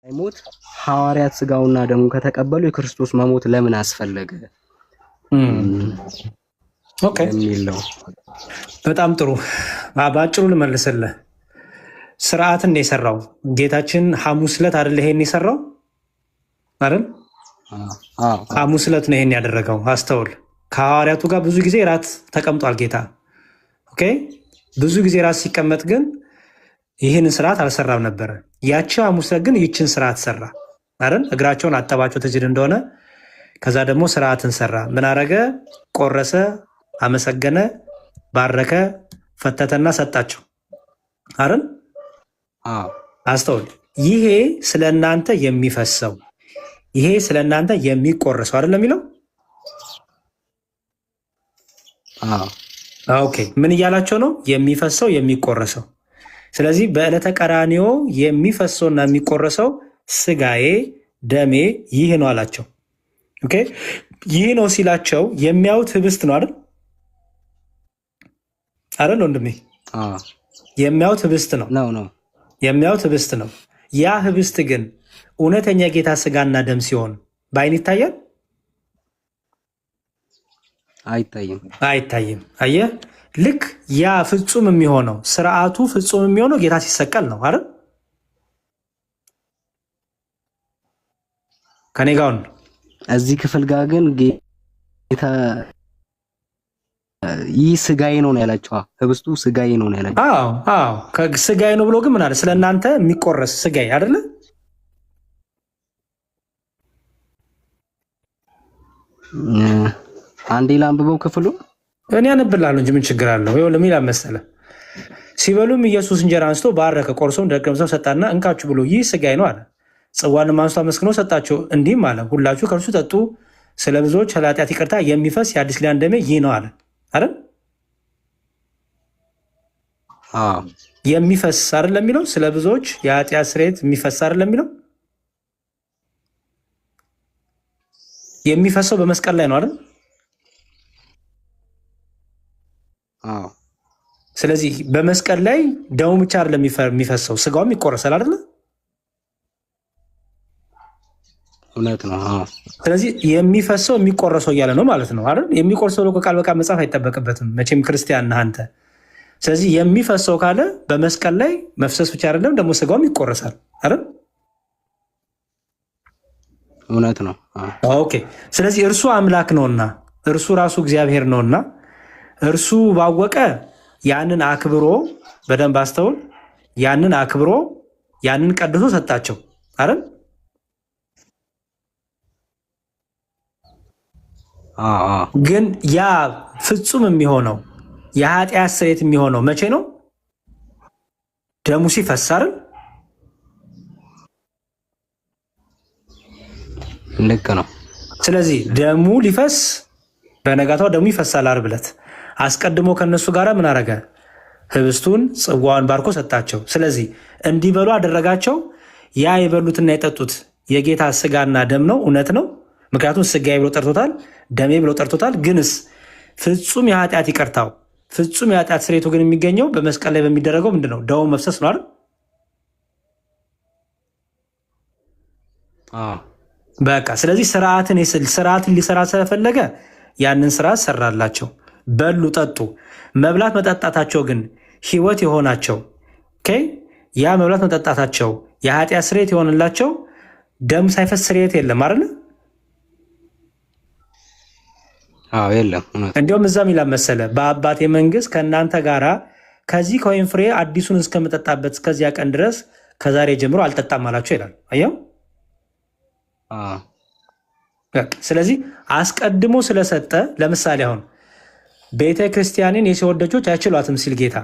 ሳይሞት ሐዋርያት ስጋውና ደሙ ከተቀበሉ የክርስቶስ መሞት ለምን አስፈለገ ኦኬ የሚል ነው። በጣም ጥሩ። ባጭሩ ልመልስልህ። ስርዓትን ነው የሰራው ጌታችን ሐሙስ ዕለት አይደል? ይሄን የሰራው አይደል? ሐሙስ ዕለት ነው ይሄን ያደረገው። አስተውል። ከሐዋርያቱ ጋር ብዙ ጊዜ ራት ተቀምጧል ጌታ። ኦኬ ብዙ ጊዜ ራት ሲቀመጥ ግን ይህንን ስርዓት አልሰራም ነበረ። ያቺ ሐሙስ ዕለት ግን ይችን ስርዓት ሰራ አይደል? እግራቸውን አጠባቸው ትዝል እንደሆነ። ከዛ ደግሞ ስርዓትን ሰራ። ምን አረገ? ቆረሰ፣ አመሰገነ፣ ባረከ፣ ፈተተና ሰጣቸው አይደል? አስተውል። ይሄ ስለ እናንተ የሚፈሰው ይሄ ስለ እናንተ የሚቆረሰው አይደል የሚለው። ኦኬ ምን እያላቸው ነው? የሚፈሰው የሚቆረሰው። ስለዚህ በዕለተ ቀራንዮ የሚፈሰውና የሚቆረሰው ስጋዬ ደሜ ይህ ነው አላቸው። ኦኬ ይህ ነው ሲላቸው የሚያዩት ህብስት ነው አይደል? አይደል ወንድሜ? የሚያዩት ህብስት ነው ነው የሚያዩት ህብስት ነው። ያ ህብስት ግን እውነተኛ ጌታ ስጋና ደም ሲሆን በአይን ይታያል? አይታይም። አይታይም። አየህ፣ ልክ ያ ፍጹም የሚሆነው ስርዓቱ ፍጹም የሚሆነው ጌታ ሲሰቀል ነው አይደል? ከኔ ጋር ነው። እዚህ ክፍል ጋር ግን ጌታ ይህ ስጋዬ ነው ያላቸው። ህብስቱ ስጋዬ ነው ያላቸው። አዎ ስጋዬ ነው ብሎ ግን ምን አለ? ስለ እናንተ የሚቆረስ ስጋዬ አይደለ? አንዴ ላንብበው ክፍሉ። እኔ አነብላለሁ እንጂ ምን ችግር አለው? ይኸው ለሚል መሰለህ። ሲበሉም ኢየሱስ እንጀራ አንስቶ ባረከ፣ ቆርሶም ደቀ መዛሙርቱ ሰጣና እንካችሁ ብሎ ይህ ስጋዬ ነው አለ። ጽዋንም አንስቶ አመስግኖ ሰጣቸው፣ እንዲህም አለ፣ ሁላችሁ ከእርሱ ጠጡ፣ ስለ ብዙዎች ኃጢአት ይቅርታ የሚፈስ የአዲስ ኪዳን ደሜ ይህ ነው አለ አይደል? የሚፈስ አይደል የሚለው? ስለ ብዙዎች የኃጢአት ስርየት የሚፈስ አይደል የሚለው? የሚፈሰው በመስቀል ላይ ነው አይደል? ስለዚህ በመስቀል ላይ ደሙ ብቻ አይደለም የሚፈሰው፣ ስጋውም ይቆረሳል አይደል? እውነት ነው። ስለዚህ የሚፈሰው የሚቆረሰው እያለ ነው ማለት ነው አይደል? የሚቆርሰው ነው ቃል በቃል መጻፍ አይጠበቅበትም መቼም ክርስቲያን ነህ አንተ። ስለዚህ የሚፈሰው ካለ በመስቀል ላይ መፍሰስ ብቻ አይደለም ደግሞ ስጋውም ይቆረሳል አይደል? እውነት ነው። ኦኬ። ስለዚህ እርሱ አምላክ ነውና እርሱ ራሱ እግዚአብሔር ነውና እርሱ ባወቀ ያንን አክብሮ፣ በደንብ አስተውል፣ ያንን አክብሮ ያንን ቀድሶ ሰጣቸው አይደል? ግን ያ ፍጹም የሚሆነው የኃጢአት ስርየት የሚሆነው መቼ ነው? ደሙ ሲፈስ አይደል? ልክ ነው። ስለዚህ ደሙ ሊፈስ በነጋታው ደሙ ይፈሳል ዓርብ ዕለት። አስቀድሞ ከነሱ ጋር ምን አረገ? ህብስቱን ጽዋውን ባርኮ ሰጣቸው። ስለዚህ እንዲበሉ አደረጋቸው። ያ የበሉትና የጠጡት የጌታ ስጋና ደም ነው። እውነት ነው። ምክንያቱም ስጋዬ ብሎ ጠርቶታል፣ ደሜ ብሎ ጠርቶታል። ግንስ ፍጹም የኃጢአት ይቅርታው ፍጹም የኃጢአት ስርየቱ ግን የሚገኘው በመስቀል ላይ በሚደረገው ምንድን ነው? ደሙ መፍሰስ ነው አይደል? በቃ ስለዚህ ስርዓትን ሊሰራ ስለፈለገ ያንን ስርዓት ሰራላቸው። በሉ ጠጡ። መብላት መጠጣታቸው ግን ህይወት የሆናቸው ያ መብላት መጠጣታቸው የኃጢአት ስርየት የሆንላቸው ደም ሳይፈስ ስርየት የለም አይደል? የለም። እንዲሁም እዛም ይላል መሰለ በአባቴ መንግስት ከእናንተ ጋራ ከዚህ ከወይን ፍሬ አዲሱን እስከምጠጣበት እስከዚያ ቀን ድረስ ከዛሬ ጀምሮ አልጠጣም አላቸው ይላል። አየው። ስለዚህ አስቀድሞ ስለሰጠ ለምሳሌ አሁን ቤተ ክርስቲያንን የሲኦል ደጆች አይችሏትም ሲል ጌታ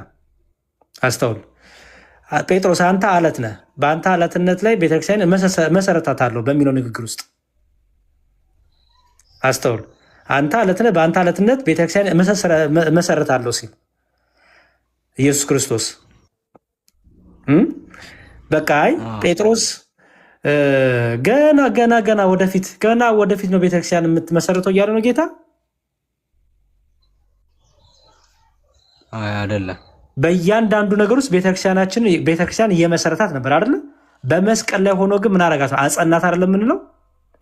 አስተውል። ጴጥሮስ አንተ አለት ነህ፣ በአንተ አለትነት ላይ ቤተክርስቲያን መሰረታታለሁ በሚለው ንግግር ውስጥ አስተውል። አንተ አለት ነህ፣ በአንተ አለትነት ቤተክርስቲያን መሰረታለሁ ሲል ኢየሱስ ክርስቶስ በቃ ጴጥሮስ ገና ወደፊት ነው ቤተክርስቲያን የምትመሰረተው እያለ ነው ጌታ አይደለም። በእያንዳንዱ ነገር ውስጥ ቤተክርስቲያን እየመሰረታት ነበር አይደለ? በመስቀል ላይ ሆኖ ግን ምን አረጋት? አጸናት አይደለም የምንለው?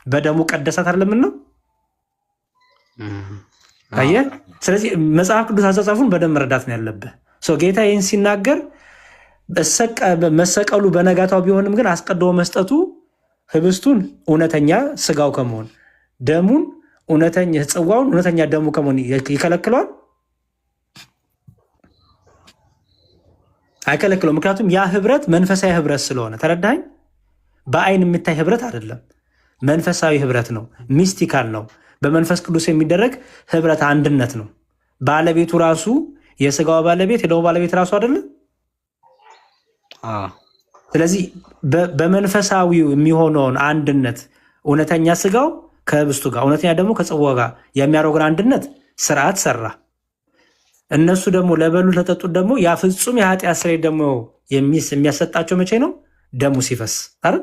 በደሙ ቀደሳት አይደለም የምንለው? አየህ። ስለዚህ መጽሐፍ ቅዱስ አጻጻፉን በደንብ መረዳት ነው ያለብህ። ጌታ ይህን ሲናገር መሰቀሉ በነጋታው ቢሆንም ግን አስቀድሞ መስጠቱ ህብስቱን እውነተኛ ስጋው ከመሆን ደሙን እውነተኛ ጽዋውን እውነተኛ ደሙ ከመሆን ይከለክለዋል? አይከለክለው። ምክንያቱም ያ ህብረት መንፈሳዊ ህብረት ስለሆነ ተረዳኝ። በአይን የሚታይ ህብረት አይደለም፣ መንፈሳዊ ህብረት ነው፣ ሚስቲካል ነው፣ በመንፈስ ቅዱስ የሚደረግ ህብረት አንድነት ነው። ባለቤቱ ራሱ የስጋው ባለቤት የደሙ ባለቤት ራሱ አይደለም። ስለዚህ በመንፈሳዊው የሚሆነውን አንድነት እውነተኛ ስጋው ከህብስቱ ጋር እውነተኛ ደግሞ ከጽዋ ጋር የሚያደርገውን አንድነት ስርዓት ሰራ። እነሱ ደግሞ ለበሉ ለጠጡት ደግሞ ያ ፍጹም የኃጢአት ስርየት ደግሞ የሚያሰጣቸው መቼ ነው? ደሙ ሲፈስ አይደል?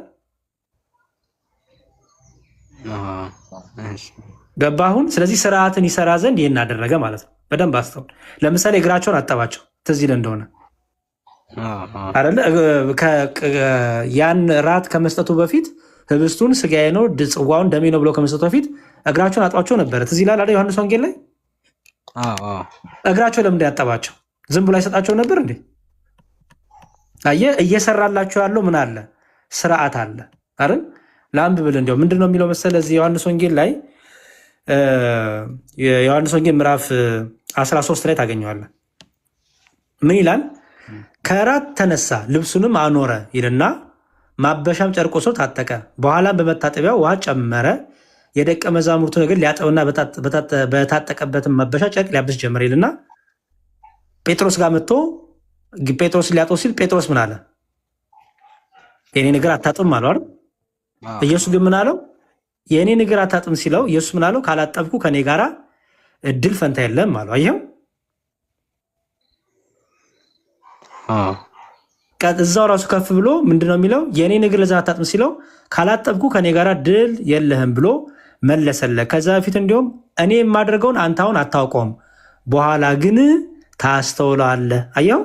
ገባሁን? ስለዚህ ስርዓትን ይሰራ ዘንድ ይህን አደረገ ማለት ነው። በደንብ አስተውል። ለምሳሌ እግራቸውን አጠባቸው፣ ትዝ ይልህ እንደሆነ አይደለ? ያን ራት ከመስጠቱ በፊት ህብስቱን ስጋዬ ነው ጽዋውን ደሜ ነው ብሎ ከመስጠቱ በፊት እግራቸውን አጥባቸው ነበረ። ትዝ ይላል አይደል? ዮሐንስ ወንጌል ላይ እግራቸው ለምንድን ያጠባቸው? ዝም ብሎ አይሰጣቸው ነበር እንዴ? አየህ፣ እየሰራላቸው ያለው ምን አለ? ስርዓት አለ አይደል? ለአንብብል እንዲያው ምንድን ነው የሚለው መሰለህ እዚህ ዮሐንስ ወንጌል ላይ የዮሐንስ ወንጌል ምዕራፍ 13 ላይ ታገኘዋለህ። ምን ይላል? ከራት ተነሳ ልብሱንም አኖረ ይልና ማበሻም ጨርቅ ወስዶ ታጠቀ። በኋላም በመታጠቢያው ውሃ ጨመረ። የደቀ መዛሙርቱ ነገር ሊያጠብና በታጠቀበትን መበሻ ጨርቅ ሊያብስ ጀመረ ይልና ጴጥሮስ ጋር መጥቶ ጴጥሮስ ሊያጠው ሲል ጴጥሮስ ምን አለ? የኔ ነገር አታጥብም አለው አይደል? ኢየሱስ ግን ምን አለው? የኔ ነገር አታጥብም ሲለው ኢየሱስ ምን አለው? ካላጠብኩ ከኔ ጋራ እድል ፈንታ የለም አለው። አየው፣ እዛው ራሱ ከፍ ብሎ ምንድነው የሚለው? የኔ ነገር ለዛ አታጥብም ሲለው ካላጠብኩ ከኔ ጋራ ድል የለህም ብሎ መለሰለት። ከዛ በፊት እንዲሁም እኔ የማደርገውን አንተ አሁን አታውቀውም፣ በኋላ ግን ታስተውላለህ። አየው፣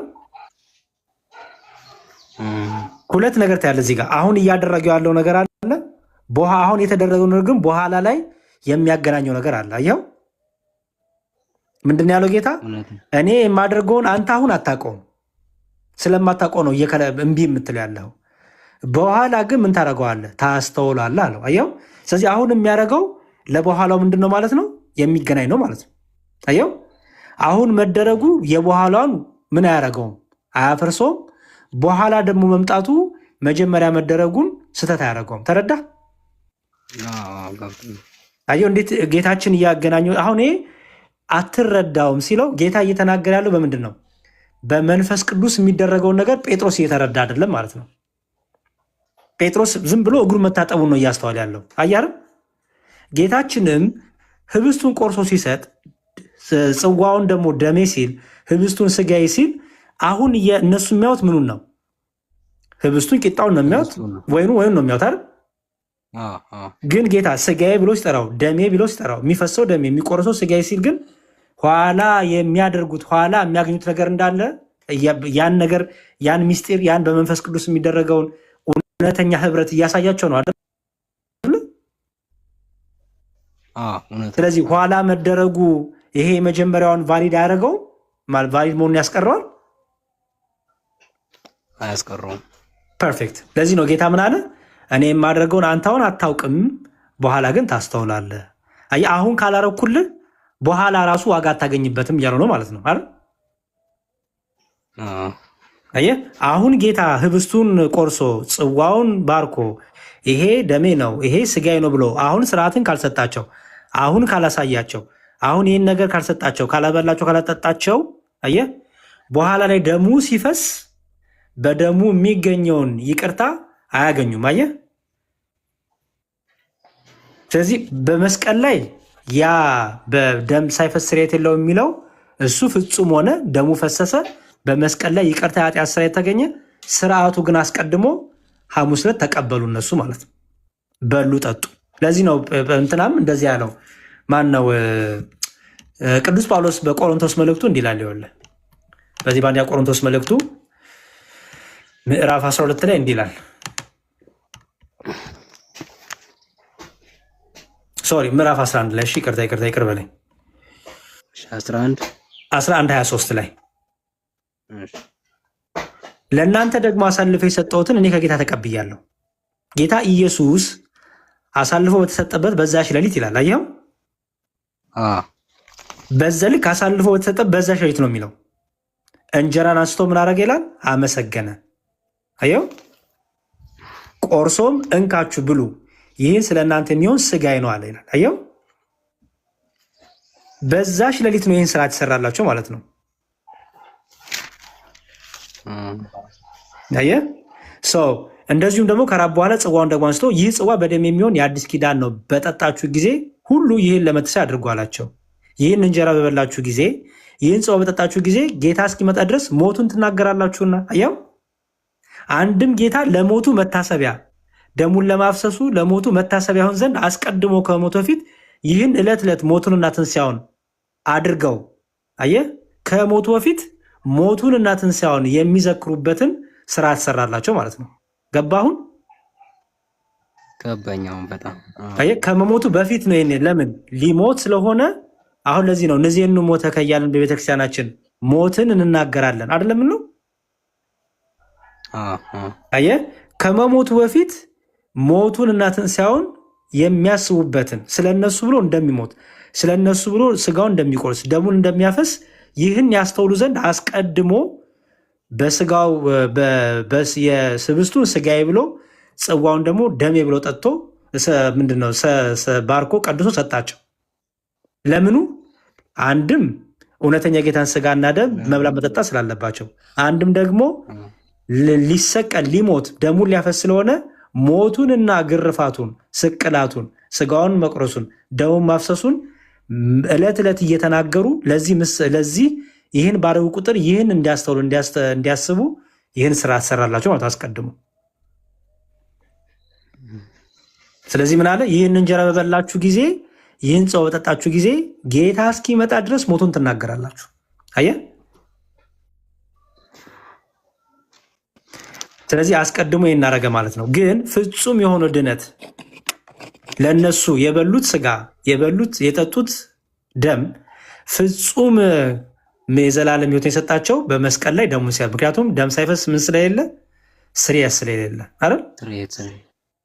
ሁለት ነገር ታያለህ እዚህ ጋር። አሁን እያደረገው ያለው ነገር አለ፣ አሁን የተደረገው ነገር ግን በኋላ ላይ የሚያገናኘው ነገር አለ። አየው፣ ምንድን ያለው ጌታ? እኔ የማደርገውን አንተ አሁን አታውቀውም፣ ስለማታውቀው ነው እምቢ የምትለው ያለው። በኋላ ግን ምን ታደርገዋለህ? ታስተውላለህ አለው። አየው፣ ስለዚህ አሁን የሚያደርገው ለበኋላው ምንድን ነው ማለት ነው? የሚገናኝ ነው ማለት ነው። አየው፣ አሁን መደረጉ የበኋላውን ምን አያደርገውም? አያፈርሰውም። በኋላ ደግሞ መምጣቱ መጀመሪያ መደረጉን ስህተት አያደርገውም። ተረዳ? አየው እንዴት ጌታችን እያገናኘው። አሁን ይሄ አትረዳውም ሲለው ጌታ እየተናገረ ያለው በምንድን ነው? በመንፈስ ቅዱስ የሚደረገውን ነገር ጴጥሮስ እየተረዳ አይደለም ማለት ነው። ጴጥሮስ ዝም ብሎ እግሩን መታጠቡን ነው እያስተዋል ያለው። አያርም? ጌታችንም ህብስቱን ቆርሶ ሲሰጥ ጽዋውን ደግሞ ደሜ ሲል ህብስቱን ስጋዬ ሲል አሁን እነሱ የሚያዩት ምኑን ነው? ህብስቱን ቂጣውን ነው የሚያዩት፣ ወይኑ ነው የሚያዩት አይደል? ግን ጌታ ስጋዬ ብሎ ሲጠራው ደሜ ብሎ ሲጠራው የሚፈሰው ደሜ የሚቆርሰው ስጋዬ ሲል ግን ኋላ የሚያደርጉት ኋላ የሚያገኙት ነገር እንዳለ ያን ነገር ያን ሚስጢር ያን በመንፈስ ቅዱስ የሚደረገውን እውነተኛ ህብረት እያሳያቸው ነው አይደል? ስለዚህ ኋላ መደረጉ ይሄ የመጀመሪያውን ቫሊድ አያደርገው ማለት ቫሊድ መሆኑን ያስቀረዋል? አያስቀረውም። ፐርፌክት። ለዚህ ነው ጌታ ምን አለ? እኔ የማደርገውን አንተ አሁን አታውቅም፣ በኋላ ግን ታስተውላለህ። አየህ፣ አሁን ካላረኩልህ በኋላ ራሱ ዋጋ አታገኝበትም እያለው ነው ማለት ነው አይደል? አየህ፣ አሁን ጌታ ህብስቱን ቆርሶ ጽዋውን ባርኮ ይሄ ደሜ ነው ይሄ ስጋዬ ነው ብሎ አሁን ስርዓትን ካልሰጣቸው፣ አሁን ካላሳያቸው፣ አሁን ይህን ነገር ካልሰጣቸው፣ ካላበላቸው፣ ካላጠጣቸው፣ አየህ በኋላ ላይ ደሙ ሲፈስ በደሙ የሚገኘውን ይቅርታ አያገኙም። አየህ፣ ስለዚህ በመስቀል ላይ ያ በደም ሳይፈስ ስርየት የለውም የሚለው እሱ ፍጹም ሆነ፣ ደሙ ፈሰሰ፣ በመስቀል ላይ ይቅርታ ኃጢአት ስርየት ተገኘ። ስርዓቱ ግን አስቀድሞ ሐሙስ ዕለት ተቀበሉ እነሱ ማለት ነው፣ በሉ ጠጡ። ለዚህ ነው እንትናም እንደዚህ ያለው ማን ነው? ቅዱስ ጳውሎስ በቆሮንቶስ መልእክቱ እንዲህ ይላል። ይኸውልህ በዚህ በአንደኛ ቆሮንቶስ መልእክቱ ምዕራፍ 12 ላይ እንዲህ ይላል። ሶሪ ምዕራፍ 11 ላይ ይቅር በለኝ 11 23 ላይ ለእናንተ ደግሞ አሳልፎ የሰጠሁትን እኔ ከጌታ ተቀብያለሁ። ጌታ ኢየሱስ አሳልፎ በተሰጠበት በዛች ሌሊት ይላል። አየኸው? በዛ ልክ አሳልፎ በተሰጠበት በዛች ሌሊት ነው የሚለው። እንጀራን አንስቶ ምን አደረገ ይላል? አመሰገነ። አየኸው? ቆርሶም እንካችሁ ብሉ፣ ይህ ስለ እናንተ የሚሆን ስጋዬ ነው አለ ይላል። አየኸው? በዛች ሌሊት ነው ይህን ስራ ትሰራላቸው ማለት ነው። አየህ? እንደዚሁም ደግሞ ከራብ በኋላ ጽዋውን ደግሞ አንስቶ ይህ ጽዋ በደም የሚሆን የአዲስ ኪዳን ነው፣ በጠጣችሁ ጊዜ ሁሉ ይህን ለመታሰቢያ አድርጉ አላቸው። ይህን እንጀራ በበላችሁ ጊዜ፣ ይህን ጽዋ በጠጣችሁ ጊዜ ጌታ እስኪመጣ ድረስ ሞቱን ትናገራላችሁና። አየው? አንድም ጌታ ለሞቱ መታሰቢያ ደሙን ለማፍሰሱ ለሞቱ መታሰቢያ ይሆን ዘንድ አስቀድሞ ከሞቱ በፊት ይህን ዕለት ዕለት ሞቱንና ትንሣኤውን አድርገው። አየህ? ከሞቱ በፊት ሞቱንና ትንሣኤውን የሚዘክሩበትን ስራ ትሰራላቸው ማለት ነው። ገባሁን? ገባኛውን በጣም አየህ? ከመሞቱ በፊት ነው። ይሄን ለምን ሊሞት ስለሆነ አሁን ለዚህ ነው እነዚህን ሞተ ከያልን በቤተክርስቲያናችን ሞትን እንናገራለን አይደለም ነው። አየህ? ከመሞቱ በፊት ሞቱን እና ትንሣኤውን የሚያስቡበትን ስለነሱ ብሎ እንደሚሞት ስለነሱ ብሎ ስጋውን እንደሚቆርስ ደሙን እንደሚያፈስ ይህን ያስተውሉ ዘንድ አስቀድሞ በስጋው የስብስቱን ስጋዬ ብሎ ጽዋውን ደግሞ ደሜ ብሎ ጠጥቶ ምንድነው ባርኮ ቀድሶ ሰጣቸው። ለምኑ? አንድም እውነተኛ ጌታን ስጋና ደም መብላት መጠጣት ስላለባቸው፣ አንድም ደግሞ ሊሰቀል ሊሞት ደሙን ሊያፈስ ስለሆነ ሞቱንና ግርፋቱን ስቅላቱን ስጋውን መቁረሱን ደሙን ማፍሰሱን ዕለት ዕለት እየተናገሩ ለዚህ ይህን ባረጉ ቁጥር ይህን እንዲያስተውሉ እንዲያስቡ ይህን ስራ ትሰራላቸው ማለት አስቀድሞ። ስለዚህ ምን አለ? ይህን እንጀራ በበላችሁ ጊዜ ይህን ጽዋ በጠጣችሁ ጊዜ ጌታ እስኪመጣ ድረስ ሞቱን ትናገራላችሁ። አየህ? ስለዚህ አስቀድሞ ይህን እናደረገ ማለት ነው። ግን ፍጹም የሆነው ድነት ለነሱ የበሉት ስጋ የጠጡት ደም ፍጹም የዘላለም ሕይወት የሰጣቸው በመስቀል ላይ ደሙ ሲያ ምክንያቱም ደም ሳይፈስ ምን ስለሌለ ስርየት ስለሌለ አይደል?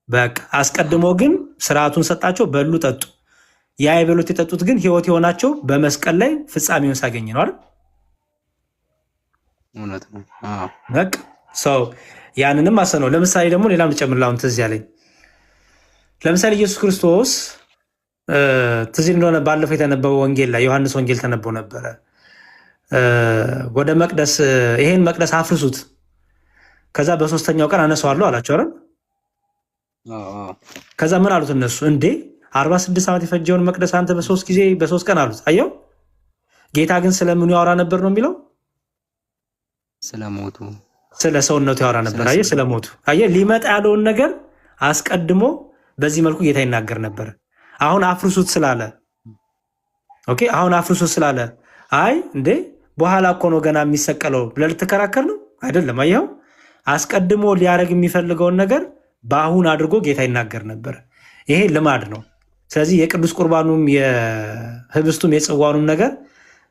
በቃ አስቀድሞ ግን ስርዓቱን ሰጣቸው። በሉ ጠጡ። ያ የበሉት የጠጡት ግን ሕይወት የሆናቸው በመስቀል ላይ ፍጻሜውን ሳገኝ ነው አይደል? እውነት ነው። በቃ ያንንም አሰነው። ለምሳሌ ደግሞ ሌላም ልጨምርላውን ትዝ ያለኝ ለምሳሌ ኢየሱስ ክርስቶስ ትዝ እንደሆነ ባለፈው የተነበበው ወንጌል ላይ ዮሐንስ ወንጌል ተነበው ነበረ። ወደ መቅደስ ይሄን መቅደስ አፍርሱት ከዛ በሶስተኛው ቀን አነሳዋለሁ አላቸው አይደል? ከዛ ምን አሉት እነሱ? እንዴ 46 ዓመት የፈጀውን መቅደስ አንተ በሶስት ቀን አሉት። አየው? ጌታ ግን ስለምኑ ያወራ ነበር ነው የሚለው? ስለሞቱ ስለ ሰውነቱ ያወራ ነበር። አየህ? ስለሞቱ አየህ? ሊመጣ ያለውን ነገር አስቀድሞ በዚህ መልኩ ጌታ ይናገር ነበር። አሁን አፍርሱት ስላለ ኦኬ፣ አሁን አፍርሱት ስላለ አይ እንዴ በኋላ እኮ ነው ገና የሚሰቀለው ብለህ ልትከራከር ነው አይደለም። አየኸው? አስቀድሞ ሊያደርግ የሚፈልገውን ነገር በአሁን አድርጎ ጌታ ይናገር ነበር። ይሄ ልማድ ነው። ስለዚህ የቅዱስ ቁርባኑም የህብስቱም የጽዋኑም ነገር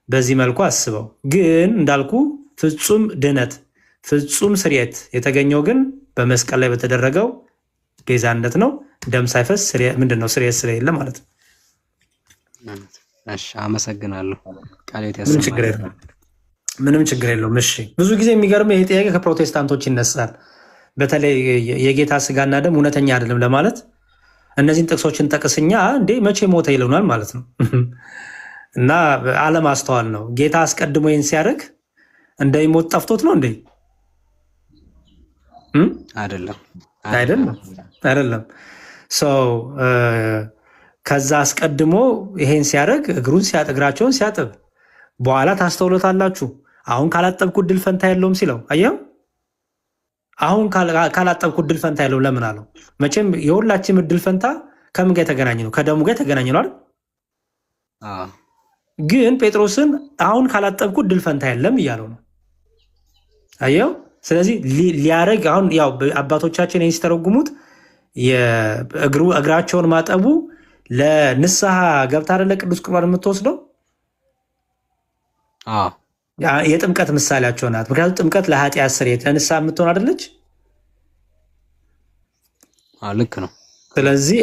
በዚህ መልኩ አስበው። ግን እንዳልኩ ፍጹም ድነት ፍጹም ስርየት የተገኘው ግን በመስቀል ላይ በተደረገው ቤዛነት ነው። ደም ሳይፈስ ምንድነው ስርየት ስለሌለ ማለት ነው። እሺ አመሰግናለሁ። ቃሌት ምንም ችግር የለውም። እሺ ብዙ ጊዜ የሚገርመው ይሄ ጥያቄ ከፕሮቴስታንቶች ይነሳል። በተለይ የጌታ ስጋና ደም እውነተኛ አይደለም ለማለት እነዚህን ጥቅሶችን ጠቅስኛ እንዴ መቼ ሞተ ይለናል ማለት ነው። እና አለማስተዋል ነው። ጌታ አስቀድሞ ይህን ሲያደርግ እንደሚሞት ጠፍቶት ነው እንዴ? አይደለም። ከዛ አስቀድሞ ይሄን ሲያደርግ እግራቸውን ሲያጥብ በኋላ ታስተውሎታላችሁ። አሁን ካላጠብኩት ድል ፈንታ የለውም ሲለው አየው። አሁን ካላጠብኩት ድል ፈንታ የለውም ለምን አለው? መቼም የሁላችንም ድል ፈንታ ከምን ጋር የተገናኘ ነው? ከደሙ ጋር የተገናኘ ነው አይደል? ግን ጴጥሮስን አሁን ካላጠብኩት ድል ፈንታ የለም እያለው ነው። አየው። ስለዚህ ሊያረግ አሁን ያው አባቶቻችን ይህን ሲተረጉሙት እግራቸውን ማጠቡ ለንስሐ ገብታ አይደለ ቅዱስ ቁርባን የምትወስደው? የጥምቀት ምሳሌያቸው ናት። ምክንያቱም ጥምቀት ለኃጢአት ስርየት ለንስሐ የምትሆን አይደለች? ልክ ነው። ስለዚህ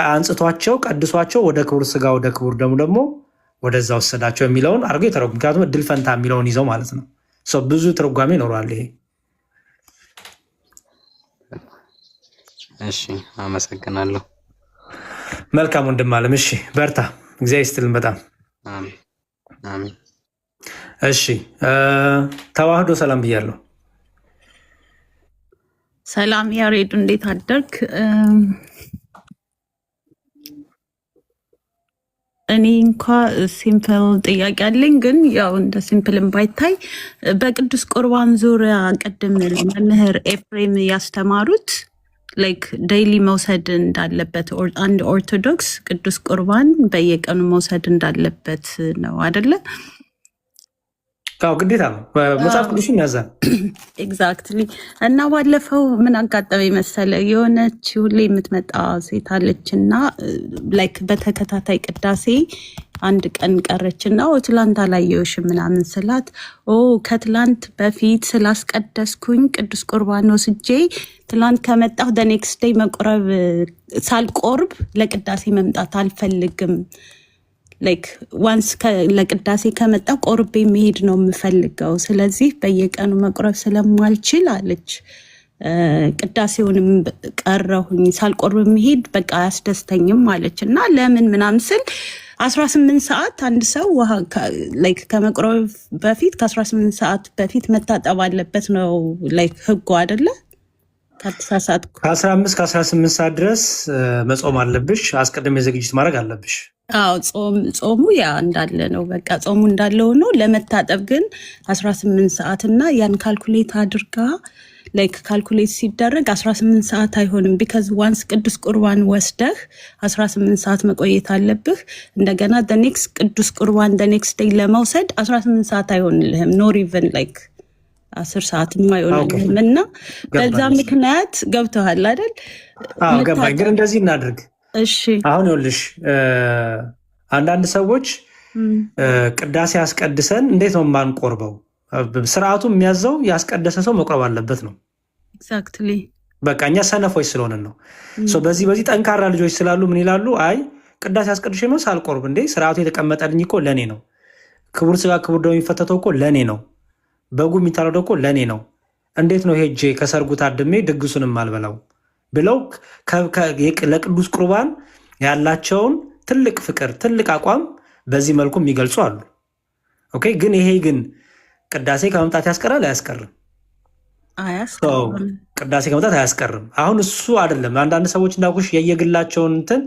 አንጽቷቸው ቀድሷቸው ወደ ክቡር ስጋ ወደ ክቡር ደሙ ደግሞ ወደዛ ወሰዳቸው የሚለውን አድርገው የተረጉ። ምክንያቱም እድል ፈንታ የሚለውን ይዘው ማለት ነው። ብዙ ትርጓሜ ይኖረዋል ይሄ። እሺ አመሰግናለሁ። መልካም ወንድም አለም። እሺ በርታ፣ እግዚአብሔር ይስጥልን በጣም አሜን። እሺ ተዋህዶ ሰላም ብያለሁ። ሰላም ያሬድ፣ እንዴት አደርክ? እኔ እንኳ ሲምፕል ጥያቄ አለኝ፣ ግን ያው እንደ ሲምፕልም ባይታይ በቅዱስ ቁርባን ዙሪያ ቅድም መምህር ኤፍሬም ያስተማሩት ላይክ ዴይሊ መውሰድ እንዳለበት አንድ ኦርቶዶክስ ቅዱስ ቁርባን በየቀኑ መውሰድ እንዳለበት ነው አይደለ? ግዴታ ነው፣ መጽሐፍ ቅዱስን ያዛል። ኤግዛክትሊ። እና ባለፈው ምን አጋጠመኝ መሰለ፣ የሆነች ሁሌ የምትመጣ ሴት አለች እና ላይክ በተከታታይ ቅዳሴ አንድ ቀን ቀረች እና ትላንት አላየሁሽም ምናምን ስላት፣ ከትላንት በፊት ስላስቀደስኩኝ ቅዱስ ቁርባን ወስጄ ትላንት ከመጣሁ ኔክስት ዴይ መቁረብ ሳልቆርብ ለቅዳሴ መምጣት አልፈልግም፣ ላይክ ዋንስ ለቅዳሴ ከመጣ ቆርቤ መሄድ ነው የምፈልገው። ስለዚህ በየቀኑ መቁረብ ስለማልችል አለች ቅዳሴውንም ቀረሁኝ፣ ሳልቆርብ መሄድ በቃ አያስደስተኝም አለች። እና ለምን ምናምን ስል 18 ሰዓት አንድ ሰው ውሃ ላይክ ከመቁረብ በፊት ከ18 ሰዓት በፊት መታጠብ አለበት ነው ላይክ ህጉ አይደለ? ከተሳሳት ከ15 ከ18 ሰዓት ድረስ መጾም አለብሽ። አስቀድሜ ዝግጅት ማድረግ አለብሽ። አዎ ጾሙ ያ እንዳለ ነው። በቃ ጾሙ እንዳለ ሆኖ ለመታጠብ ግን 18 ሰዓት እና ያን ካልኩሌት አድርጋ ላይክ ካልኩሌት ሲደረግ 18 ሰዓት አይሆንም። ቢካዝ ዋንስ ቅዱስ ቁርባን ወስደህ 18 ሰዓት መቆየት አለብህ። እንደገና ኔክስት ቅዱስ ቁርባን ኔክስት ዴይ ለመውሰድ 18 ሰዓት አይሆንልህም። ኖር ኢቨን ላይክ 10 ሰዓትም አይሆንልህም። እና በዛ ምክንያት ገብተሃል አይደል? ገባኝ። ግን እንደዚህ እናድርግ። እሺ አሁን ይኸውልሽ አንዳንድ ሰዎች ቅዳሴ ያስቀድሰን እንዴት ነው የማንቆርበው? ስርዓቱ የሚያዘው ያስቀደሰ ሰው መቁረብ አለበት ነው። ኤግዛክትሊ። በቃ እኛ ሰነፎች ስለሆንን ነው። በዚህ ጠንካራ ልጆች ስላሉ ምን ይላሉ? አይ ቅዳሴ ያስቀድሽ ነው ሳልቆርብ እንዴ? ስርዓቱ የተቀመጠልኝ እኮ ለእኔ ነው። ክቡር ስጋ ክቡር ደሙ የሚፈተተው እኮ ለእኔ ነው። በጉ የሚታረደው እኮ ለእኔ ነው። እንዴት ነው ሄጄ ከሰርጉ ታድሜ ድግሱንም አልበላው ብለው ለቅዱስ ቁርባን ያላቸውን ትልቅ ፍቅር ትልቅ አቋም በዚህ መልኩ የሚገልጹ አሉ። ኦኬ። ግን ይሄ ግን ቅዳሴ ከመምጣት ያስቀራል አያስቀርም? ቅዳሴ ከመምጣት አያስቀርም። አሁን እሱ አይደለም። አንዳንድ ሰዎች እንዳልኩሽ የየግላቸውን እንትን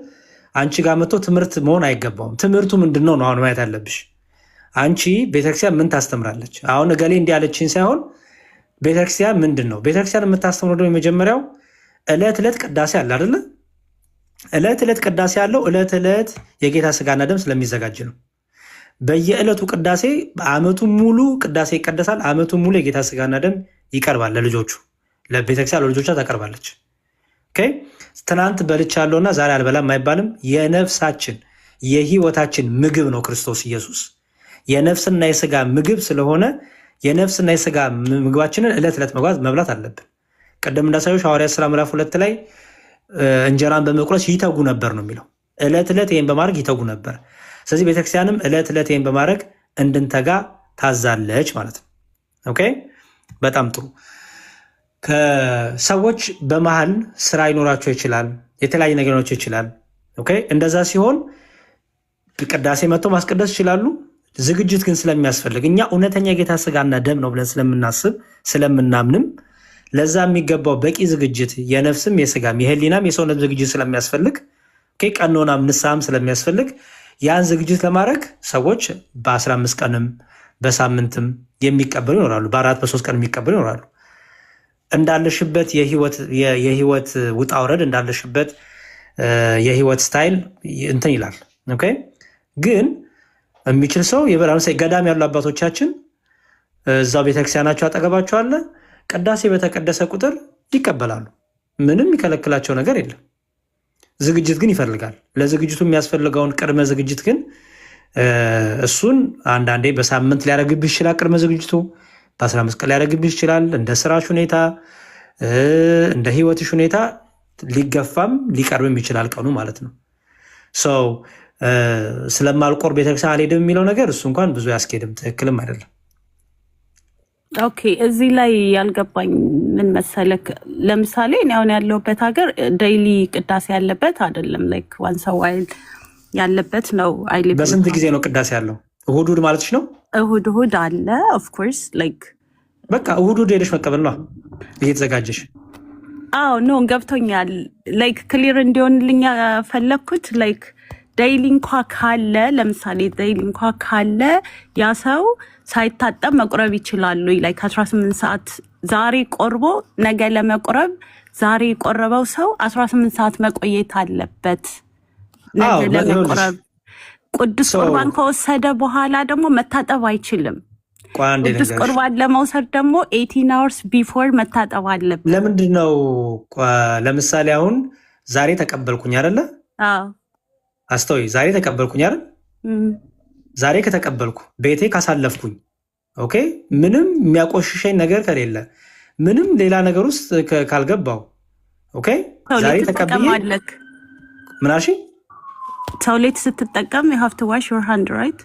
አንቺ ጋር መጥቶ ትምህርት መሆን አይገባውም። ትምህርቱ ምንድን ነው አሁን ማየት አለብሽ። አንቺ ቤተክርስቲያን ምን ታስተምራለች? አሁን እገሌ እንዲያለችኝ ሳይሆን ቤተክርስቲያን ምንድን ነው? ቤተክርስቲያን የምታስተምረው ደግሞ የመጀመሪያው ዕለት ዕለት ቅዳሴ አለ አይደለ? ዕለት ዕለት ቅዳሴ ያለው ዕለት ዕለት የጌታ ስጋና ደም ስለሚዘጋጅ ነው። በየዕለቱ ቅዳሴ በአመቱ ሙሉ ቅዳሴ ይቀደሳል። አመቱ ሙሉ የጌታ ስጋና ደም ይቀርባል ለልጆቹ። ለቤተክርስቲያን ለልጆቿ ታቀርባለች። ትናንት በልቻለሁና ዛሬ አልበላም አይባልም። የነፍሳችን የህይወታችን ምግብ ነው ክርስቶስ ኢየሱስ። የነፍስና የስጋ ምግብ ስለሆነ የነፍስና የስጋ ምግባችንን ዕለት ዕለት መብላት አለብን። ቀደም እንዳሳዮች ሐዋርያት ሥራ ምዕራፍ 2 ላይ እንጀራን በመቁረስ ይተጉ ነበር ነው የሚለው። ዕለት ዕለት ይህን በማድረግ ይተጉ ነበር። ስለዚህ ቤተክርስቲያንም ዕለት ዕለት ይህን በማድረግ እንድንተጋ ታዛለች ማለት ነው። ኦኬ፣ በጣም ጥሩ። ከሰዎች በመሀል ስራ ይኖራቸው ይችላል፣ የተለያየ ነገር ይኖራቸው ይችላል። ኦኬ፣ እንደዛ ሲሆን ቅዳሴ መጥተው ማስቀደስ ይችላሉ። ዝግጅት ግን ስለሚያስፈልግ እኛ እውነተኛ የጌታ ስጋና ደም ነው ብለን ስለምናስብ ስለምናምንም ለዛ የሚገባው በቂ ዝግጅት የነፍስም የስጋም የህሊናም የሰውነት ዝግጅት ስለሚያስፈልግ ቀኖናም ንስሐም ስለሚያስፈልግ ያን ዝግጅት ለማድረግ ሰዎች በ15 ቀንም በሳምንትም የሚቀበሉ ይኖራሉ። በ4 በ3 ቀን የሚቀበሉ ይኖራሉ። እንዳለሽበት የህይወት ውጣ ውረድ እንዳለሽበት የህይወት ስታይል እንትን ይላል። ኦኬ፣ ግን የሚችል ሰው ገዳም ያሉ አባቶቻችን እዛው ቤተክርስቲያናቸው አጠገባቸው አለ። ቅዳሴ በተቀደሰ ቁጥር ይቀበላሉ። ምንም የሚከለክላቸው ነገር የለም። ዝግጅት ግን ይፈልጋል። ለዝግጅቱ የሚያስፈልገውን ቅድመ ዝግጅት ግን እሱን አንዳንዴ በሳምንት ሊያደርግብህ ይችላል። ቅድመ ዝግጅቱ በ15 ቀን ሊያደርግብህ ይችላል። እንደ ስራሽ ሁኔታ፣ እንደ ህይወትሽ ሁኔታ ሊገፋም ሊቀርብም ይችላል ቀኑ ማለት ነው። ሰው ስለማልቆርብ ቤተክርስቲያን አልሄድም የሚለው ነገር እሱ እንኳን ብዙ ያስኬድም ትክክልም አይደለም። ኦኬ፣ እዚህ ላይ ያልገባኝ ምን መሰለክ፣ ለምሳሌ እኔ አሁን ያለሁበት ሀገር ዴይሊ ቅዳሴ ያለበት አይደለም። ላይክ ዋንስ ዋይል ያለበት ነው። በስንት ጊዜ ነው ቅዳሴ ያለው? እሁድ እሁድ ማለትሽ ነው? እሁድ እሁድ አለ። ኦፍ ኮርስ ላይክ በቃ እሁድ እሁድ ሄደሽ መቀበል ነው እየተዘጋጀሽ። አዎ ኖ ገብቶኛል። ላይክ ክሊር እንዲሆንልኝ ፈለግኩት። ላይክ ዴይሊ እንኳ ካለ ለምሳሌ ዴይሊ እንኳ ካለ ያ ሰው ሳይታጠብ መቁረብ ይችላሉ። ላይክ 18 ሰዓት ዛሬ ቆርቦ ነገ ለመቁረብ ዛሬ የቆረበው ሰው 18 ሰዓት መቆየት አለበት ነገ ለመቁረብ። ቅዱስ ቁርባን ከወሰደ በኋላ ደግሞ መታጠብ አይችልም። ቅዱስ ቁርባን ለመውሰድ ደግሞ 18 hours ቢፎር መታጠብ አለበት። ለምንድን ነው? ለምሳሌ አሁን ዛሬ ተቀበልኩኝ አይደለ? አስተውይ፣ ዛሬ ተቀበልኩኝ አይደል? ዛሬ ከተቀበልኩ ቤቴ ካሳለፍኩኝ፣ ኦኬ፣ ምንም የሚያቆሽሸኝ ነገር ከሌለ፣ ምንም ሌላ ነገር ውስጥ ካልገባው፣ ኦኬ፣ ዛሬ ተቀብዬ ምናሺ ቶይሌት ስትጠቀም you have to wash your hand, right?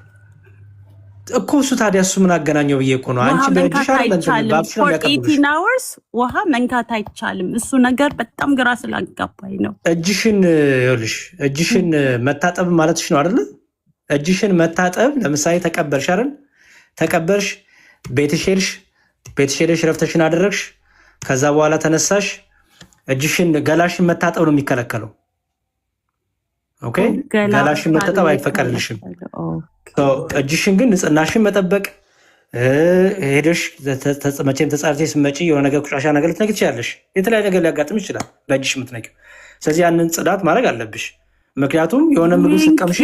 እኮ እሱ ታዲያ እሱ ምን አገናኘው ብዬ እኮ ነው። አንቺ በእጅሽ አይደለም for 18 hours ውሃ መንካት አይቻልም። እሱ ነገር በጣም ግራ ስላጋባኝ ነው። እጅሽን ይኸውልሽ፣ እጅሽን መታጠብ ማለትሽ ነው አይደል? እጅሽን መታጠብ ለምሳሌ ተቀበልሽ አይደል? ተቀበልሽ፣ ቤትሽ ሄደሽ ረፍተሽን አደረግሽ፣ ከዛ በኋላ ተነሳሽ፣ እጅሽን ገላሽን መታጠብ ነው የሚከለከለው። ኦኬ፣ ገላሽን መታጠብ አይፈቀድልሽም። እጅሽን ግን ንጽህናሽን መጠበቅ፣ ሄደሽ መቼም ተጻርተሽ ስትመጪ የሆነ ነገር ቆሻሻ ነገር ልትነኪ ትችላለሽ። የተለያየ ነገር ሊያጋጥም ይችላል በእጅሽ የምትነኪው። ስለዚህ ያንን ጽዳት ማድረግ አለብሽ። ምክንያቱም የሆነ ምግብ ስትቀምሺ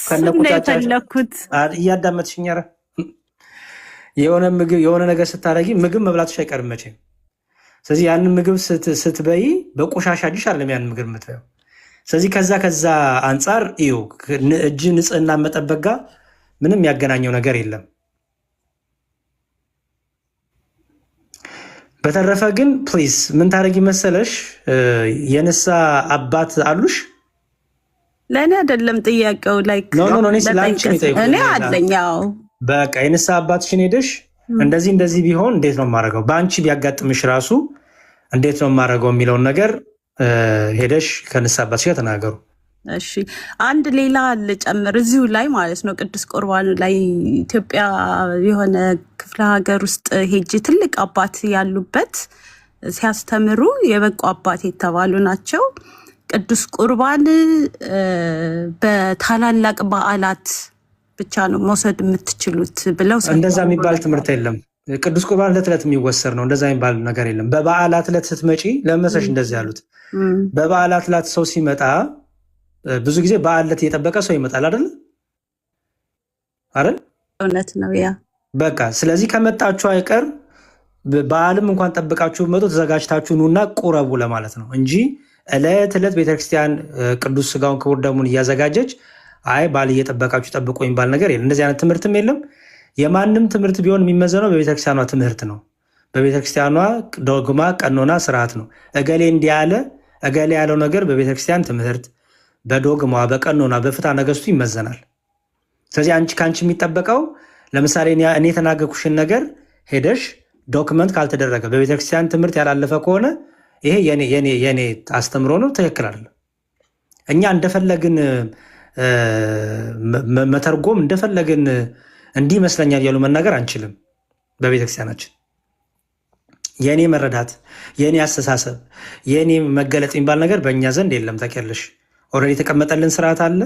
ከነቁጫጫሽ እያዳመጥሽኝ፣ ኧረ የሆነ ነገር ስታደርጊ ምግብ መብላትሽ አይቀርም መቼም። ስለዚህ ያንን ምግብ ስትበይ በቆሻሻ እጅሽ አለም ያንን ምግብ የምትበይው። ስለዚህ ከዛ አንጻር እዩ እጅ ንጽህና መጠበቅ ጋር ምንም ያገናኘው ነገር የለም። በተረፈ ግን ፕሊዝ ምን ታደርጊ መሰለሽ፣ የንስሐ አባት አሉሽ? ለእኔ አይደለም ጥያቄው። ላይክ እኔ አለኛው በቃ የንስሐ አባትሽን ሄደሽ እንደዚህ ቢሆን እንዴት ነው የማደርገው፣ በአንቺ ቢያጋጥምሽ ራሱ እንዴት ነው የማደርገው የሚለውን ነገር ሄደሽ ከንስሐ አባትሽ ጋር ተናገሩ። እሺ፣ አንድ ሌላ ልጨምር እዚሁ ላይ ማለት ነው። ቅዱስ ቁርባን ላይ ኢትዮጵያ የሆነ ክፍለ ሀገር ውስጥ ሄጅ ትልቅ አባት ያሉበት ሲያስተምሩ የበቁ አባት የተባሉ ናቸው። ቅዱስ ቁርባን በታላላቅ በዓላት ብቻ ነው መውሰድ የምትችሉት ብለው። እንደዛ የሚባል ትምህርት የለም። ቅዱስ ቁርባን ዕለት ዕለት የሚወሰድ ነው። እንደዛ የሚባል ነገር የለም። በበዓላት ዕለት ስትመጪ ለመሰሽ እንደዚህ ያሉት በበዓላት ዕለት ሰው ሲመጣ ብዙ ጊዜ በዓል ዕለት እየጠበቀ ሰው ይመጣል አይደል? እውነት ነው ያ በቃ። ስለዚህ ከመጣችሁ አይቀር በዓልም እንኳን ጠብቃችሁ መጡ ተዘጋጅታችሁ ኑና ቁረቡ ለማለት ነው እንጂ ዕለት ዕለት ቤተክርስቲያን ቅዱስ ስጋውን ክቡር ደሙን እያዘጋጀች አይ በዓል እየጠበቃችሁ ጠብቁ የሚባል ነገር የለም። እንደዚህ አይነት ትምህርትም የለም። የማንም ትምህርት ቢሆን የሚመዘነው በቤተክርስቲያኗ ትምህርት ነው። በቤተክርስቲያኗ ዶግማ፣ ቀኖና፣ ስርዓት ነው። እገሌ እንዲህ ያለ እገሌ ያለው ነገር በቤተክርስቲያን ትምህርት፣ በዶግማ፣ በቀኖና፣ በፍትሐ ነገሥቱ ይመዘናል። ስለዚህ ከአንቺ የሚጠበቀው ለምሳሌ እኔ የተናገርኩሽን ነገር ሄደሽ ዶክመንት ካልተደረገ በቤተክርስቲያን ትምህርት ያላለፈ ከሆነ ይሄ የኔ አስተምሮ ነው፣ ትክክል አይደለም። እኛ እንደፈለግን መተርጎም እንደፈለግን እንዲህ ይመስለኛል ያሉ መናገር አንችልም። በቤተክርስቲያናችን የኔ መረዳት፣ የኔ አስተሳሰብ፣ የኔ መገለጥ የሚባል ነገር በእኛ ዘንድ የለም። ታውቂያለሽ፣ ኦልሬዲ የተቀመጠልን ስርዓት አለ።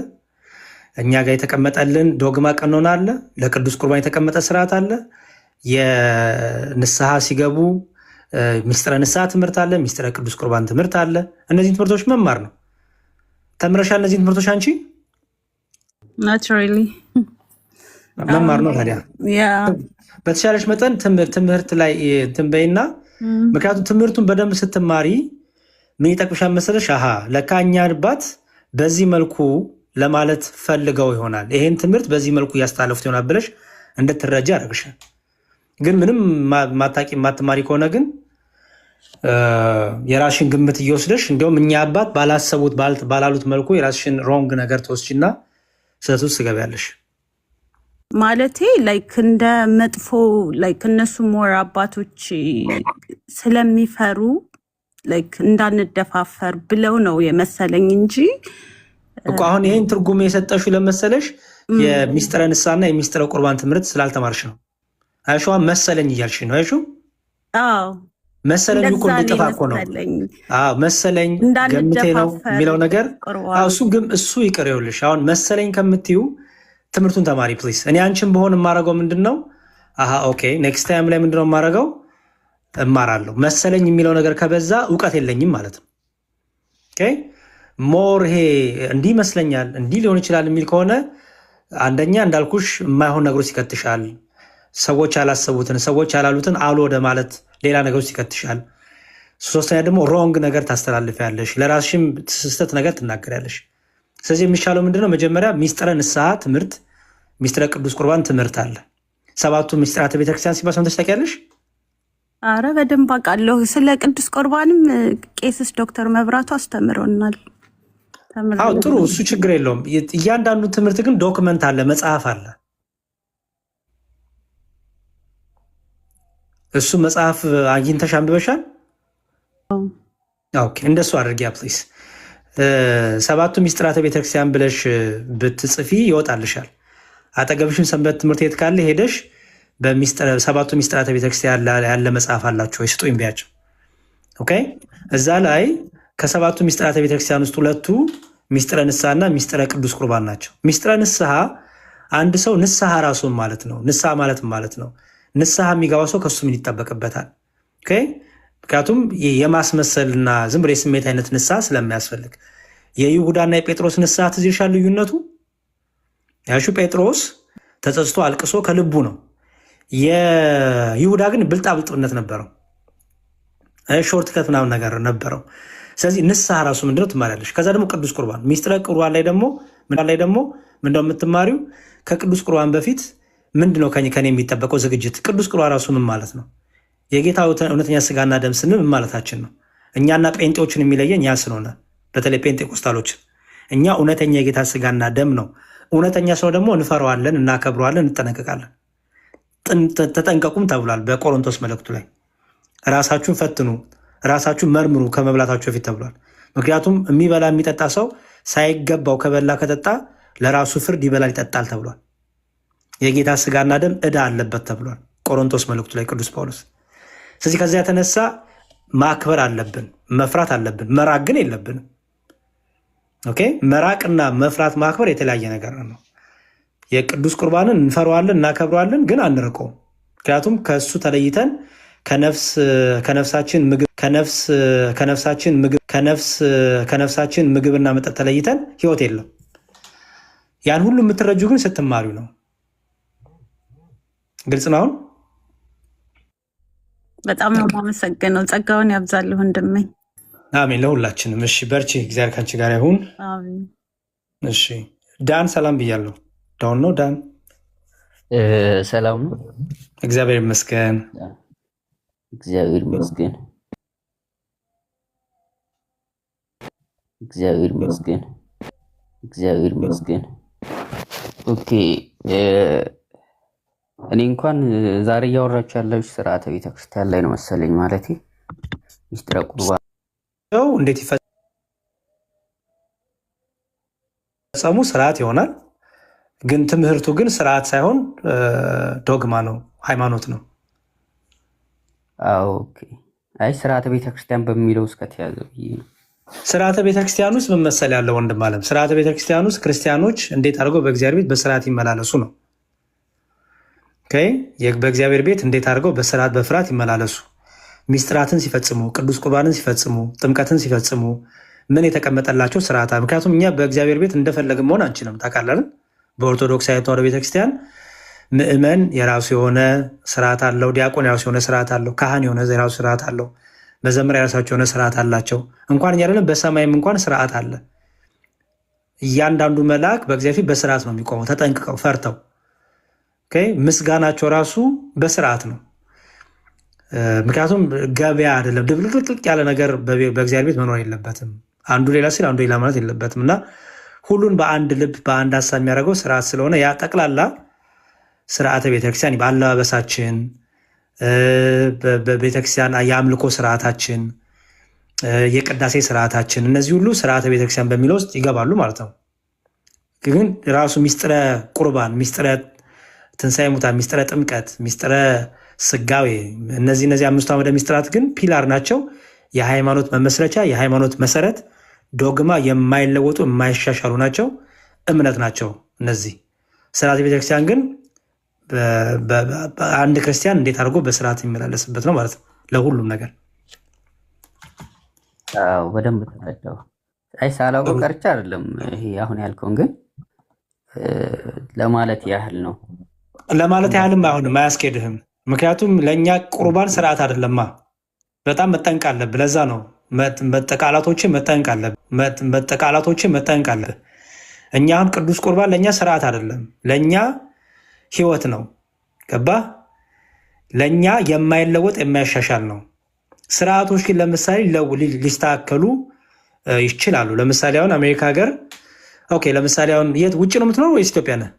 እኛ ጋር የተቀመጠልን ዶግማ፣ ቀኖና አለ። ለቅዱስ ቁርባን የተቀመጠ ስርዓት አለ። የንስሐ ሲገቡ ሚስጥረ ንስሐ ትምህርት አለ። ሚስጥረ ቅዱስ ቁርባን ትምህርት አለ። እነዚህን ትምህርቶች መማር ነው። ተምረሻል እነዚህን ትምህርቶች አንቺ? ናቹራሊ መማር ነው። ታዲያ በተሻለሽ መጠን ትምህርት ላይ ትንበይና፣ ምክንያቱም ትምህርቱን በደንብ ስትማሪ ምን ይጠቅምሻል መሰለሽ? ለካ እኛ አባት በዚህ መልኩ ለማለት ፈልገው ይሆናል። ይሄን ትምህርት በዚህ መልኩ እያስተላለፉት ይሆናል ብለሽ እንድትረጃ ያደርግሻል። ግን ምንም ማታቂ ማትማሪ ከሆነ ግን የራስሽን ግምት እየወስደሽ እንዲሁም እኛ አባት ባላሰቡት ባላሉት መልኩ የራስሽን ሮንግ ነገር ተወስጂና ስህተት ውስጥ ትገቢያለሽ። ማለቴ ላይክ እንደ መጥፎ ላይክ እነሱ ሞር አባቶች ስለሚፈሩ ላይክ እንዳንደፋፈር ብለው ነው የመሰለኝ እንጂ እኮ አሁን ይሄን ትርጉም የሰጠሽው ለመሰለሽ የሚስጥረ ንስሐና የሚስጥረ ቁርባን ትምህርት ስላልተማርሽ ነው። አይሻዋ መሰለኝ እያልሽ ነው። አይሹ መሰለኝ እኮ እንድጠፋ እኮ ነው። መሰለኝ ገምቴ ነው የሚለው ነገር እሱ ይቅር ይኸውልሽ። አሁን መሰለኝ ከምትዩ ትምህርቱን ተማሪ ፕሊዝ። እኔ አንቺን በሆን የማረገው ምንድን ነው? ኦኬ ኔክስት ታይም ላይ ምንድነው የማረገው? እማራለሁ። መሰለኝ የሚለው ነገር ከበዛ እውቀት የለኝም ማለት ነው። ኦኬ ሞር ይሄ እንዲህ ይመስለኛል እንዲህ ሊሆን ይችላል የሚል ከሆነ አንደኛ እንዳልኩሽ የማይሆን ነገሮች ይከትሻል። ሰዎች ያላሰቡትን ሰዎች ያላሉትን አሉ ወደ ማለት ሌላ ነገሮች ይከትሻል። ሶስተኛ ደግሞ ሮንግ ነገር ታስተላልፊያለሽ፣ ለራስሽም ስህተት ነገር ትናገሪያለሽ። ስለዚህ የሚሻለው ምንድነው? መጀመሪያ ሚስጥረ ንስሐ ትምህርት፣ ሚስጥረ ቅዱስ ቁርባን ትምህርት አለ። 7ቱ ሚስጥራተ ቤተክርስቲያን ሲባል ሰምተሽ ታውቂያለሽ? አረ በደንብ አውቃለሁ። ስለ ቅዱስ ቁርባንም ቄስስ ዶክተር መብራቱ አስተምሮናል። ጥሩ፣ እሱ ችግር የለውም። እያንዳንዱ ትምህርት ግን ዶክመንት አለ፣ መጽሐፍ አለ። እሱ መጽሐፍ አግኝተሽ አንብበሻል? ኦኬ እንደሱ አድርጊያ ፕሊስ። 7ቱ ሚስጥራተ ቤተክርስቲያን ብለሽ ብትጽፊ ይወጣልሻል። አጠገብሽም ሰንበት ትምህርት ቤት ካለ ሄደሽ 7ቱ ሚስጥራተ ቤተክርስቲያን ያለ መጽሐፍ አላቸው ወይ ስጡኝ ቢያቸው። ኦኬ እዛ ላይ ከ7ቱ ሚስጥራተ ቤተክርስቲያን ውስጥ 2ቱ ሚስጥረ ንስሐና ሚስጥረ ቅዱስ ቁርባን ናቸው። ሚስጥረ ንስሐ አንድ ሰው ንስሐ ራሱን ማለት ነው። ንስሐ ማለት ነው ንስሐ የሚገባ ሰው ከሱ ምን ይጠበቅበታል? ኦኬ ምክንያቱም የማስመሰልና ዝም ብሎ የስሜት አይነት ንስሐ ስለሚያስፈልግ የይሁዳና የጴጥሮስ ንስሐ ትዝ ይልሻል ልዩነቱ። ያሹ ጴጥሮስ ተጸጽቶ አልቅሶ ከልቡ ነው። የይሁዳ ግን ብልጣብልጥነት ነበረው፣ ሾርት ከት ምናምን ነገር ነበረው። ስለዚህ ንስሐ ራሱ ምንድነው ትማሪያለሽ። ከዛ ደግሞ ቅዱስ ቁርባን ሚስጥረ ቁርባን ላይ ደግሞ ምንድነው የምትማሪው? ከቅዱስ ቁርባን በፊት ምንድነው ከኔ የሚጠበቀው ዝግጅት? ቅዱስ ቁርባን ራሱ ምን ማለት ነው? የጌታ እውነተኛ ስጋና ደም ስንል ምን ማለታችን ነው? እኛና ጴንጤዎችን የሚለየን ያ ስለሆነ በተለይ ጴንጤቆስታሎችን እኛ እውነተኛ የጌታ ስጋና ደም ነው። እውነተኛ ሰው ደግሞ እንፈራዋለን፣ እናከብረዋለን፣ እንጠነቀቃለን። ተጠንቀቁም ተብሏል በቆሮንቶስ መልእክቱ ላይ። ራሳችሁን ፈትኑ፣ ራሳችሁን መርምሩ ከመብላታችሁ በፊት ተብሏል። ምክንያቱም የሚበላ የሚጠጣ ሰው ሳይገባው ከበላ ከጠጣ ለራሱ ፍርድ ይበላል ይጠጣል ተብሏል። የጌታ ስጋና ደም ዕዳ አለበት ተብሏል ቆሮንቶስ መልእክቱ ላይ ቅዱስ ጳውሎስ። ስለዚህ ከዚያ የተነሳ ማክበር አለብን፣ መፍራት አለብን፣ መራቅ ግን የለብንም። ኦኬ መራቅና መፍራት ማክበር የተለያየ ነገር ነው። የቅዱስ ቁርባንን እንፈራዋለን፣ እናከብረዋለን፣ ግን አንርቀውም። ምክንያቱም ከእሱ ተለይተን ከነፍሳችን ምግብና መጠጥ ተለይተን ህይወት የለም። ያን ሁሉ የምትረጁ ግን ስትማሪው ነው። ግልጽ ነው። አሁን በጣም ነው የማመሰግነው። ጸጋውን ያብዛልህ ወንድሜ። አሜን። ለሁላችንም። እሺ በርቺ፣ እግዚአብሔር ከአንቺ ጋር ይሁን። አሜን። እሺ ዳን ሰላም ብያለሁ። ዳውን ነው ዳን? ሰላም ነው። እግዚአብሔር ይመስገን። እግዚአብሔር ይመስገን። እግዚአብሔር ይመስገን። እግዚአብሔር ይመስገን። ኦኬ እኔ እንኳን ዛሬ እያወራችሁ ያላችሁ ስርዓተ ቤተክርስቲያን ላይ ነው መሰለኝ። ማለት ሚስጥረ ቁርባን እንዴት ይፈጸሙ ስርዓት ይሆናል። ግን ትምህርቱ ግን ስርዓት ሳይሆን ዶግማ ነው፣ ሃይማኖት ነው። ኦኬ አይ ስርዓተ ቤተክርስቲያን በሚለው እስከተያዘ ስርዓተ ቤተክርስቲያን ውስጥ ምን መሰል ያለው ወንድም አለም፣ ስርዓተ ቤተክርስቲያን ውስጥ ክርስቲያኖች እንዴት አድርገው በእግዚአብሔር ቤት በስርዓት ይመላለሱ ነው። በእግዚአብሔር ቤት እንዴት አድርገው በስርዓት በፍርሃት ይመላለሱ፣ ሚስጥራትን ሲፈጽሙ፣ ቅዱስ ቁርባንን ሲፈጽሙ፣ ጥምቀትን ሲፈጽሙ ምን የተቀመጠላቸው ስርዓት። ምክንያቱም እኛ በእግዚአብሔር ቤት እንደፈለግን መሆን አንችልም። ታውቃለህ፣ በኦርቶዶክሳዊ ተዋሕዶ ቤተክርስቲያን ምእመን የራሱ የሆነ ስርዓት አለው፣ ዲያቆን የራሱ የሆነ ስርዓት አለው፣ ካህን የሆነ የራሱ ስርዓት አለው፣ መዘምር የራሳቸው የሆነ ስርዓት አላቸው። እንኳን እኛ አይደለም በሰማይም እንኳን ስርዓት አለ። እያንዳንዱ መልአክ በእግዚአብሔር በስርዓት ነው የሚቆመው፣ ተጠንቅቀው ፈርተው። ምስጋናቸው ራሱ በስርዓት ነው። ምክንያቱም ገበያ አይደለም፣ ድብልቅልቅ ያለ ነገር በእግዚአብሔር ቤት መኖር የለበትም። አንዱ ሌላ ሲል አንዱ ሌላ ማለት የለበትም እና ሁሉን በአንድ ልብ በአንድ ሀሳብ የሚያደርገው ስርዓት ስለሆነ ያ ጠቅላላ ስርዓተ ቤተክርስቲያን በአለባበሳችን፣ በቤተክርስቲያን የአምልኮ ስርዓታችን፣ የቅዳሴ ስርዓታችን፣ እነዚህ ሁሉ ስርዓተ ቤተክርስቲያን በሚለው ውስጥ ይገባሉ ማለት ነው። ግን ራሱ ሚስጥረ ቁርባን፣ ሚስጥረ ትንሣኤ ሙታን፣ ሚስጥረ ጥምቀት፣ ሚስጥረ ስጋዌ እነዚህ አምስቱ አዕማደ ሚስጥራት ግን ፒላር ናቸው። የሃይማኖት መመስረቻ፣ የሃይማኖት መሰረት፣ ዶግማ፣ የማይለወጡ የማይሻሻሉ ናቸው። እምነት ናቸው እነዚህ። ስርዓተ ቤተክርስቲያን ግን አንድ ክርስቲያን እንዴት አድርጎ በስርዓት የሚመላለስበት ነው ማለት ነው ለሁሉም ነገር። በደንብ ተረዳው። ሳላውቀው ቀርቼ አይደለም ይሄ አሁን ያልከውን ግን ለማለት ያህል ነው። ለማለት ያህልም አይሆንም፣ አያስኬድህም። ምክንያቱም ለእኛ ቁርባን ስርዓት አይደለማ። በጣም መጠንቅ አለብህ። ለዛ ነው መጠቃላቶችን መጠንቅ አለብህ። እኛ አሁን ቅዱስ ቁርባን ለእኛ ስርዓት አይደለም፣ ለእኛ ህይወት ነው። ገባ? ለእኛ የማይለወጥ የማይሻሻል ነው። ስርዓቶች ግን ለምሳሌ ሊስተካከሉ ይችላሉ። ለምሳሌ አሁን አሜሪካ ሀገር ለምሳሌ አሁን የት ውጭ ነው የምትኖረው ወይስ ኢትዮጵያ ነህ?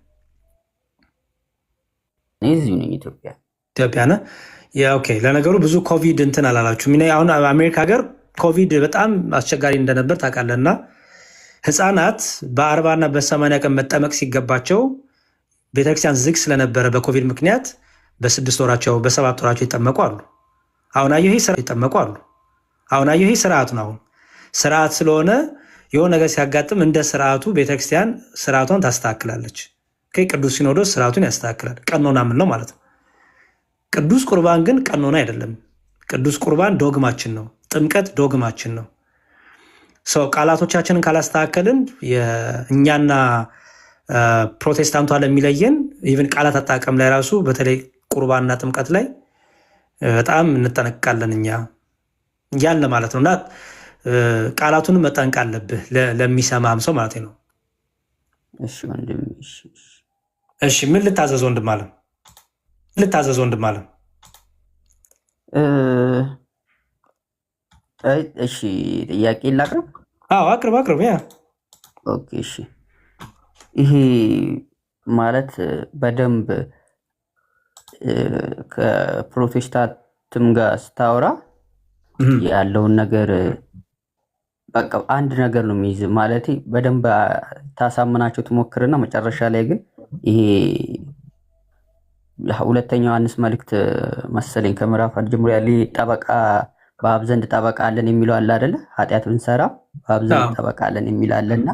እዚሁ ነኝ። ኢትዮጵያ ነህ? ለነገሩ ብዙ ኮቪድ እንትን አላላችሁም። አሁን አሜሪካ ሀገር ኮቪድ በጣም አስቸጋሪ እንደነበር ታውቃለህ። እና ህፃናት በ40 እና በ80 ቀን መጠመቅ ሲገባቸው ቤተክርስቲያን ዝግ ስለነበረ በኮቪድ ምክንያት በ6 ወራቸው በ7 ወራቸው ይጠመቁ አሉ። አሁን አየሁ ይሄ ስርዓቱ ነው። አሁን ስርዓት ስለሆነ የሆነ ነገር ሲያጋጥም እንደ ስርዓቱ ቤተክርስቲያን ስርዓቷን ታስተካክላለች። ቅዱስ ሲኖዶስ ስርዓቱን ያስተካክላል። ቀኖና ምን ነው ማለት ነው። ቅዱስ ቁርባን ግን ቀኖና አይደለም። ቅዱስ ቁርባን ዶግማችን ነው። ጥምቀት ዶግማችን ነው። ቃላቶቻችንን ካላስተካከልን እኛና ፕሮቴስታንቷ ለሚለየን ኢቭን ቃላት አጠቃቀም ላይ ራሱ በተለይ ቁርባንና ጥምቀት ላይ በጣም እንጠነቅቃለን እኛ ያለ ማለት ነው። እና ቃላቱንም መጠንቅ አለብህ ለሚሰማም ሰው ማለት ነው። እሺ ምን ልታዘዝ ወንድም አለም? እሺ ጥያቄ ላቅርብ? አቅርብ። እሺ ይሄ ማለት በደንብ ከፕሮቴስታንትም ጋር ስታወራ ያለውን ነገር በቃ አንድ ነገር ነው የሚይዝ ማለት በደንብ ታሳምናቸው ትሞክርና መጨረሻ ላይ ግን ይሄ ሁለተኛው ዮሐንስ መልእክት መሰለኝ ከምዕራፍ 1 ጀምሮ ያለ ጠበቃ በአብ ዘንድ ጠበቃ አለን የሚለው አለ አይደለ? ኃጢአት ብንሰራ በአብ ዘንድ ጠበቃ አለን የሚል አለና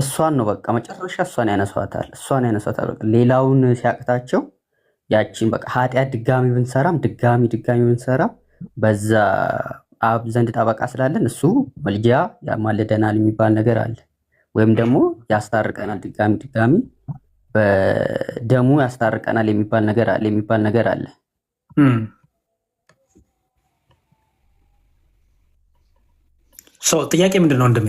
እሷን ነው በቃ መጨረሻ እሷን ያነሷታል። ሌላውን ሲያቅታቸው ያቺን በቃ ኃጢአት ድጋሚ ብንሰራ በዛ አብ ዘንድ ጠበቃ ስላለን እሱ መልጃ ያማልደናል የሚባል ነገር አለ። ወይም ደግሞ ያስታርቀናል ድጋሚ በደሙ ያስታርቀናል የሚባል ነገር አለ። ጥያቄ ምንድን ነው ወንድሜ?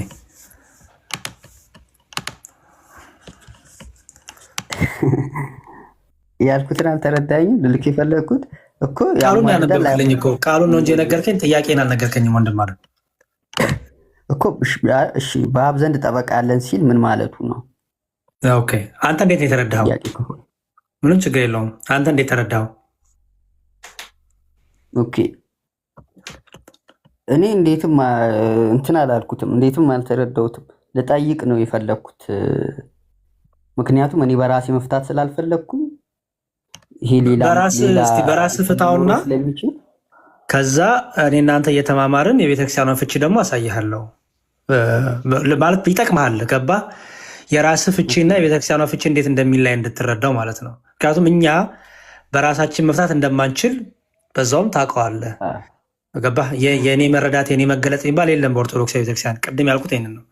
ያልኩትን አልተረዳኝም። ልልክ የፈለግኩት እኮ ቃሉን ያነበብክልኝ እኮ ቃሉን ነው እንጂ የነገርከኝ ጥያቄን አልነገርከኝም ወንድም ማለት እኮ። እሺ በአብ ዘንድ ጠበቃ አለን ሲል ምን ማለቱ ነው? አንተ እንዴት ነው የተረዳኸው? ምንም ችግር የለውም። አንተ እንዴት ተረዳኸው? እኔ እንዴትም እንትን አላልኩትም፣ እንዴትም አልተረዳሁትም። ልጠይቅ ነው የፈለግኩት። ምክንያቱም እኔ በራሴ መፍታት ስላልፈለግኩ ይሄ በራስ ፍታውና ከዛ እኔ እናንተ እየተማማርን የቤተክርስቲያኗን ፍቺ ደግሞ አሳይሃለሁ ማለት ይጠቅምሃል። ገባ? የራስ ፍቺና የቤተክርስቲያኗ ፍቺ እንዴት እንደሚላይ እንድትረዳው ማለት ነው። ምክንያቱም እኛ በራሳችን መፍታት እንደማንችል በዛውም ታውቀዋለህ። ገባ? የእኔ መረዳት የኔ መገለጥ የሚባል የለም በኦርቶዶክስ ቤተክርስቲያን። ቅድም ያልኩት ይህንን ነው።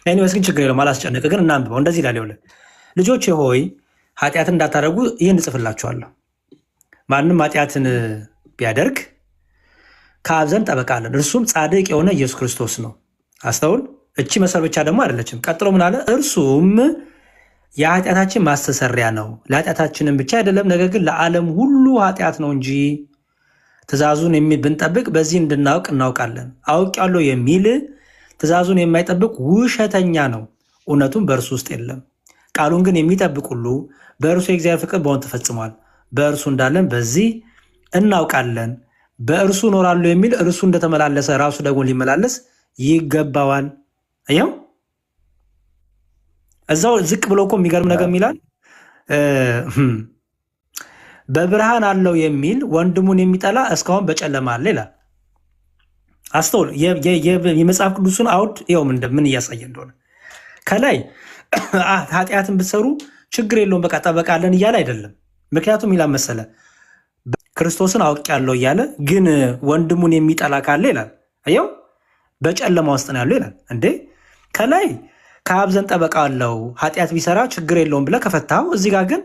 ኤኒዌይስ ግን ችግር የለውም አላስጨንቅ። ግን እናንብበው። እንደዚህ ይላል ይኸውልህ ልጆች ሆይ ኃጢአትን እንዳታደርጉ ይህን እጽፍላችኋለሁ። ማንም ኃጢአትን ቢያደርግ ከአብ ዘንድ ጠበቃ አለን፣ እርሱም ጻድቅ የሆነ ኢየሱስ ክርስቶስ ነው። አስተውል። እቺ መሰል ብቻ ደግሞ አይደለችም። ቀጥሎ ምን አለ? እርሱም የኃጢአታችን ማስተሰሪያ ነው፣ ለኃጢአታችንም ብቻ አይደለም፣ ነገር ግን ለዓለም ሁሉ ኃጢአት ነው እንጂ ትእዛዙን ብንጠብቅ በዚህ እንድናውቅ እናውቃለን። አውቄአለሁ የሚል ትእዛዙን የማይጠብቅ ውሸተኛ ነው፣ እውነቱም በእርሱ ውስጥ የለም። ቃሉን ግን የሚጠብቅ ሁሉ በእርሱ የእግዚአብሔር ፍቅር በሆን ተፈጽሟል። በእርሱ እንዳለን በዚህ እናውቃለን። በእርሱ እኖራለሁ የሚል እርሱ እንደተመላለሰ ራሱ ደግሞ ሊመላለስ ይገባዋል። አየው፣ እዛው ዝቅ ብሎ እኮ የሚገርም ነገር የሚላል በብርሃን አለው የሚል ወንድሙን የሚጠላ እስካሁን በጨለማ አለ ይላል። አስተውል። የመጽሐፍ ቅዱስን አውድ ይኸው ምን እያሳየ እንደሆነ ከላይ ኃጢአትን ብትሰሩ ችግር የለውም በቃ ጠበቃለን እያለ አይደለም። ምክንያቱም ይላል መሰለ ክርስቶስን አውቄአለሁ እያለ ግን ወንድሙን የሚጠላ ካለ ይላል አየው በጨለማ ውስጥ ነው ያለው ይላል። እንዴ ከላይ ከአብ ዘንድ ጠበቃ አለው ኃጢአት ቢሰራ ችግር የለውም ብለህ ከፈታው፣ እዚህ ጋር ግን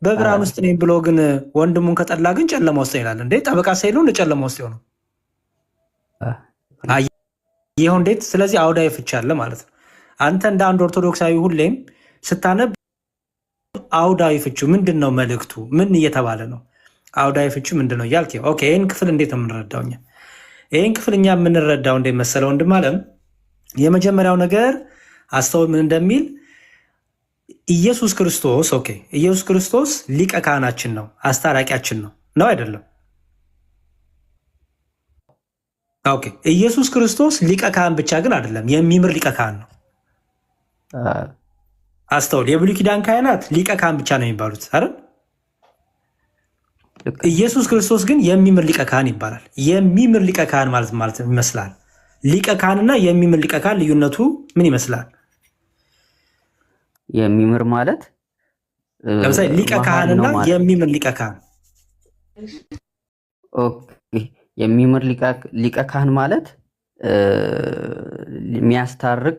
በብርሃን ውስጥ ነኝ ብሎ ግን ወንድሙን ከጠላ ግን ጨለማ ውስጥ ይላል። እንዴ ጠበቃ ሳይሉ እንደ ጨለማ ውስጥ ይሆነው ይኸው እንዴት! ስለዚህ አውዳዊ ፍቺ አለ ማለት ነው። አንተ እንደ አንድ ኦርቶዶክሳዊ ሁሌም ስታነብ አውዳዊ ፍቺ ምንድን ነው? መልእክቱ ምን እየተባለ ነው? አውዳዊ ፍቺ ምንድን ነው እያልክ ኦኬ፣ ይህን ክፍል እንዴት ነው የምንረዳው እኛ? ይህን ክፍል እኛ የምንረዳው እንዴት መሰለው ወንድም አለም? የመጀመሪያው ነገር አስተውል ምን እንደሚል ኢየሱስ ክርስቶስ ኢየሱስ ክርስቶስ ሊቀ ካህናችን ነው፣ አስታራቂያችን ነው አይደለም? ኦኬ ኢየሱስ ክርስቶስ ሊቀ ካህን ብቻ ግን አይደለም፣ የሚምር ሊቀ ካህን ነው። አስተውል። የብሉይ ኪዳን ካህናት ሊቀ ካህን ብቻ ነው የሚባሉት አይደል? ኢየሱስ ክርስቶስ ግን የሚምር ሊቀ ካህን ይባላል። የሚምር ሊቀ ካህን ማለት ይመስላል። ሊቀ ካህንና የሚምር ሊቀ ካህን ልዩነቱ ምን ይመስላል? የሚምር ማለት ለምሳሌ ሊቀ ካህንና የሚምር ሊቀ ካህን። ኦኬ የሚምር ሊቀ ካህን ማለት የሚያስታርቅ